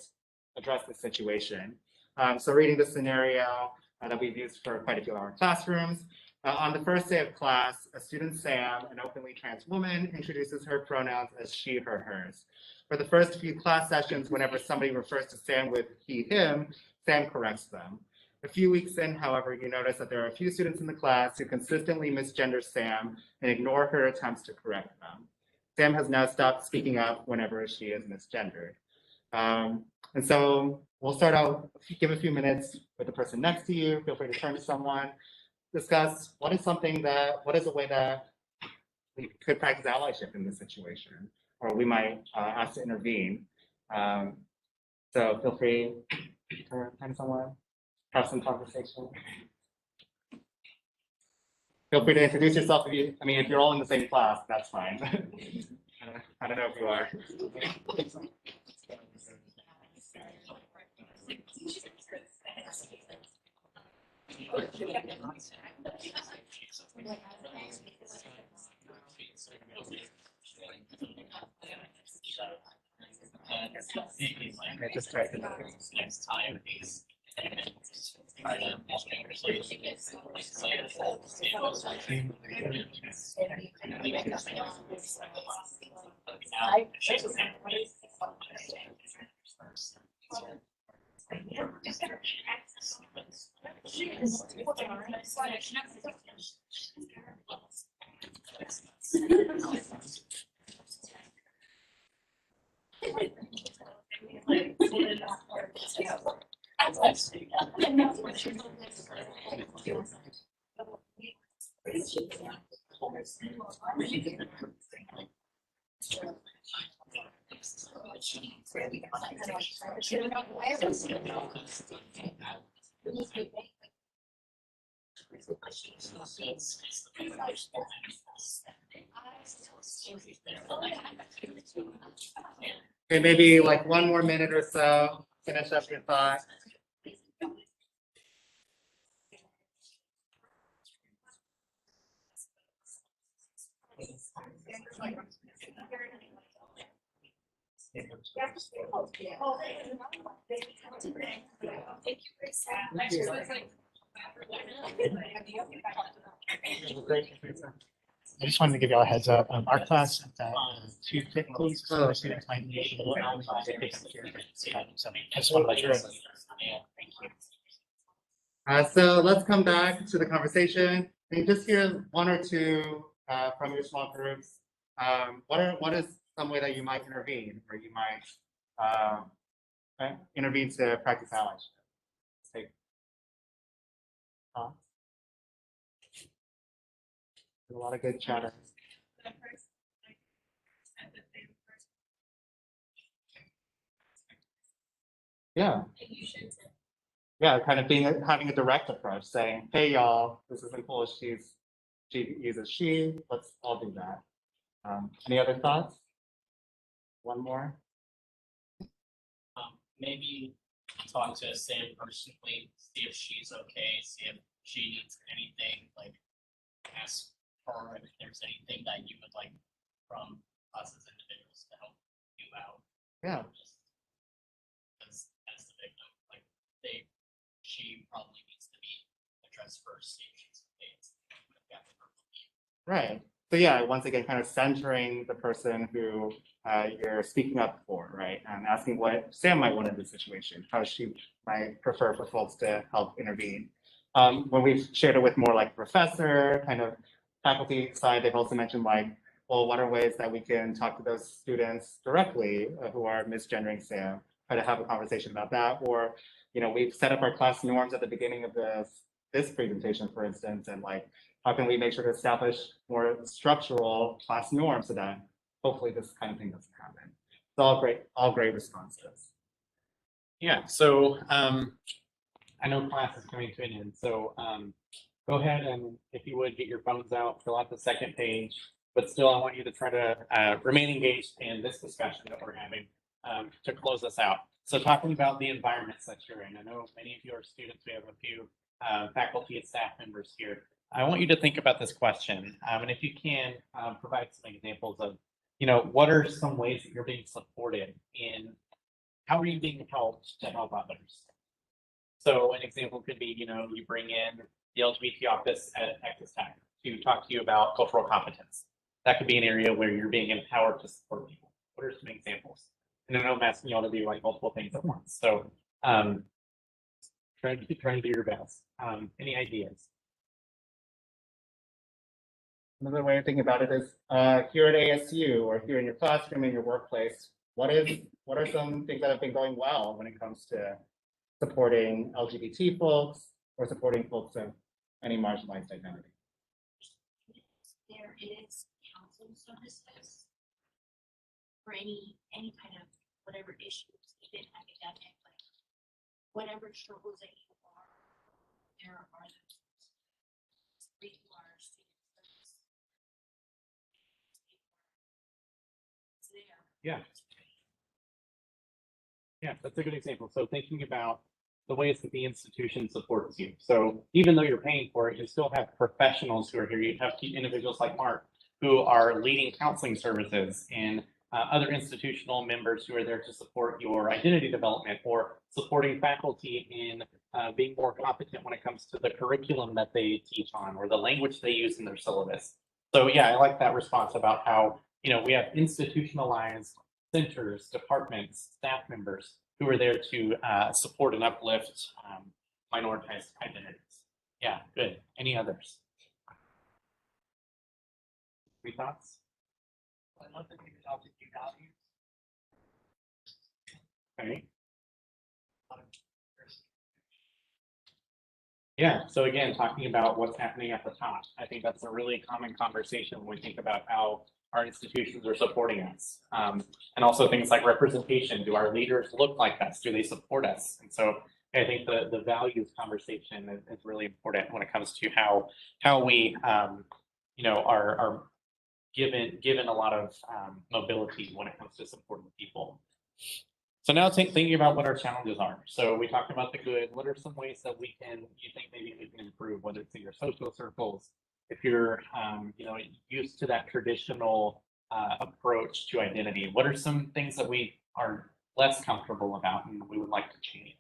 address this situation. So reading the scenario that we've used for quite a few of our classrooms. On the first day of class, a student, Sam, an openly trans woman, introduces her pronouns as she, her, hers. For the first few class sessions, whenever somebody refers to Sam with he, him, Sam corrects them. A few weeks in, however, you notice that there are a few students in the class who consistently misgender Sam and ignore her attempts to correct them. Sam has now stopped speaking up whenever she is misgendered. And so we'll start out, give a few minutes with the person next to you. Feel free to turn to someone. Discuss what is a way that we could practice allyship in this situation, or we might ask to intervene. So feel free to turn to someone, have some conversation. Feel free to introduce yourself if you're all in the same class, that's fine. I don't know if you are. Just try to next time he's Okay, maybe one more minute or so. Finish up your thought. I just wanted to give y'all a heads up. Our class at 2:50, so the students might need a little hour to pick up here. So I just want to let you know. So let's come back to the conversation and just hear one or two from your small groups. What is some way that you might intervene, or you might intervene to practice allyship? Take. A lot of good chatter. Yeah. Yeah, kind of having a direct approach, saying, "Hey, y'all, this isn't cool. She uses she. Let's all do that." Any other thoughts? One more. Maybe talk to Sam personally, see if she's okay, see if she needs anything, ask her if there's anything that you would like from us as individuals to help you out. Yeah. Just as the victim, she probably needs to be addressed first, see if she's okay. Right. So yeah, once again, kind of centering the person who you're speaking up for, right? And asking what Sam might want in this situation, how she might prefer for folks to help intervene. When we've shared it with more like professor, kind of faculty side, they've also mentioned like, well, what are ways that we can talk to those students directly who are misgendering Sam, try to have a conversation about that, or we've set up our class norms at the beginning of this presentation, for instance, and like, how can we make sure to establish more structural class norms so that hopefully this kind of thing doesn't happen? It's all great responses. Yeah, so I know class is coming to an end, so go ahead and if you would get your phones out, fill out the second page, but still I want you to try to remain engaged in this discussion that we're having to close us out. So talking about the environments that you're in, I know many of you are students, we have a few faculty and staff members here. I want you to think about this question, and if you can, provide some examples of, what are some ways that you're being supported in, how are you being helped to help others? So an example could be, you bring in the LGBT office at Texas Tech to talk to you about cultural competence. That could be an area where you're being empowered to support people. What are some examples? And I know I'm asking y'all to do like multiple things at once. So try to do your best. Any ideas? Another way of thinking about it is here at ASU or here in your classroom, in your workplace, what are some things that have been going well when it comes to supporting LGBT folks or supporting folks of any marginalized identity? There is counseling services for any kind of whatever issues, even academic, like whatever struggles that you are, there are those free to our students. It's there. Yeah. Yeah, that's a good example. So thinking about the ways that the institution supports you. So even though you're paying for it, you still have professionals who are here. You have individuals like Mark who are leading counseling services and other institutional members who are there to support your identity development or supporting faculty in being more competent when it comes to the curriculum that they teach on or the language they use in their syllabus. So yeah, I like that response about how, we have institutionalized centers, departments, staff members who are there to support and uplift minoritized identities. Yeah, good. Any others? Any thoughts? I love that you adopted new values. Okay. Yeah, so again, talking about what's happening at the top, I think that's a really common conversation when we think about how our institutions are supporting us. And also things like representation. Do our leaders look like us? Do they support us? And so I think the values conversation is really important when it comes to how we are given a lot of mobility when it comes to supporting people. So now thinking about what our challenges are. So we talked about the good. What are some ways that you think maybe we can improve, whether it's in your social circles, if you're used to that traditional approach to identity, what are some things that we are less comfortable about and we would like to change?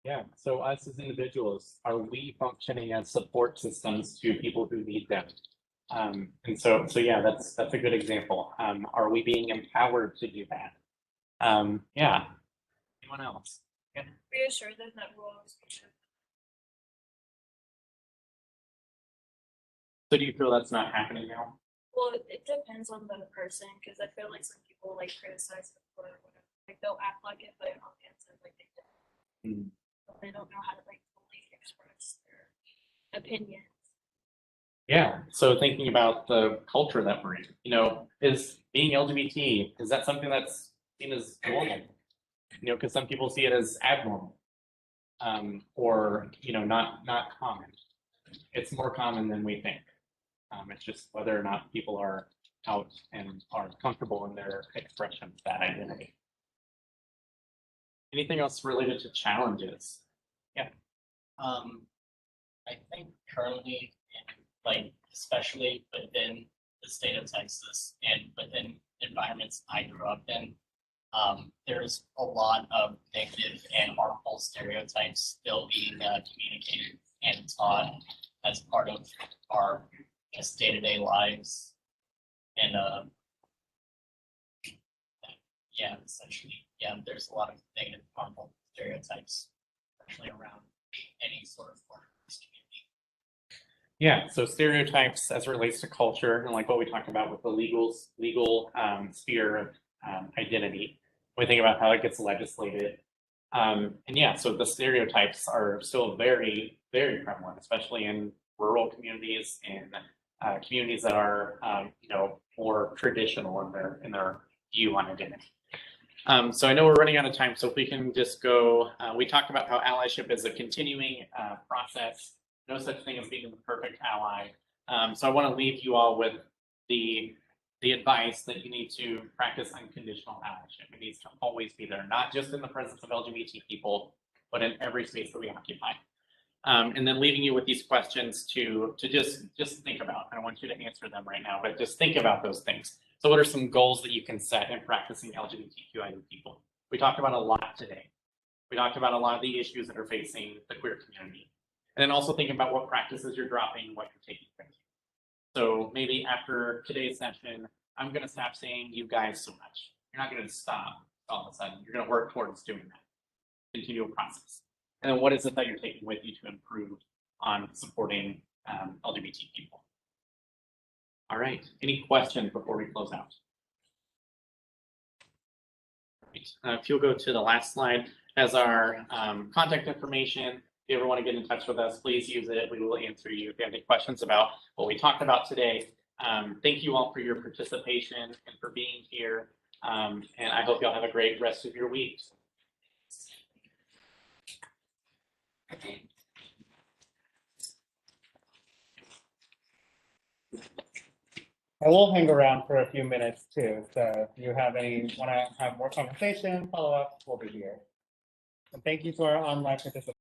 Yeah, so us as individuals, are we functioning as support systems to people who need them? And so yeah, that's a good example. Are we being empowered to do that? Yeah. Anyone else? Yeah. Reassure them that rules. So do you feel that's not happening now? Well, it depends on the person, because I feel like some people like criticize it for whatever. Like they'll act like it, but on the inside, like they don't. Mm. But they don't know how to like fully express their opinions. Yeah. So thinking about the culture that we're in, is being LGBT, is that something that's seen as normal? Because some people see it as abnormal, or not common. It's more common than we think. It's just whether or not people are out and are comfortable in their expression of that identity. Anything else related to challenges? Yeah. I think currently, like especially within the state of Texas and within environments I grew up in, there's a lot of negative and harmful stereotypes still being communicated and taught as part of our just day-to-day lives. And yeah, essentially, yeah, there's a lot of negative, harmful stereotypes, especially around any sort of form of this community. Yeah, so stereotypes as it relates to culture and like what we talked about with the legal sphere of identity. We think about how it gets legislated. And yeah, so the stereotypes are still very, very prevalent, especially in rural communities and communities that are more traditional in their view on identity. So I know we're running out of time, so if we can just go, we talked about how allyship is a continuing process. No such thing as being the perfect ally. So I want to leave you all with the advice that you need to practice unconditional allyship. It needs to always be there, not just in the presence of LGBT people, but in every space that we occupy. And then leaving you with these questions to just think about. I don't want you to answer them right now, but just think about those things. So what are some goals that you can set in practicing LGBTQIA people? We talked about a lot today. We talked about a lot of the issues that are facing the queer community. And then also think about what practices you're dropping and what you're taking with you. So maybe after today's session, I'm going to stop saying you guys so much. You're not going to stop all of a sudden. You're going to work towards doing that. Continual process. And then what is it that you're taking with you to improve on supporting LGBT people? All right. Any questions before we close out? Right. If you'll go to the last slide, as our contact information. If you ever want to get in touch with us, please use it. We will answer you if you have any questions about what we talked about today. Thank you all for your participation and for being here. And I hope y'all have a great rest of your week. I will hang around for a few minutes too. So if you want to have more conversation, follow up, we'll be here. And thank you to our online participants.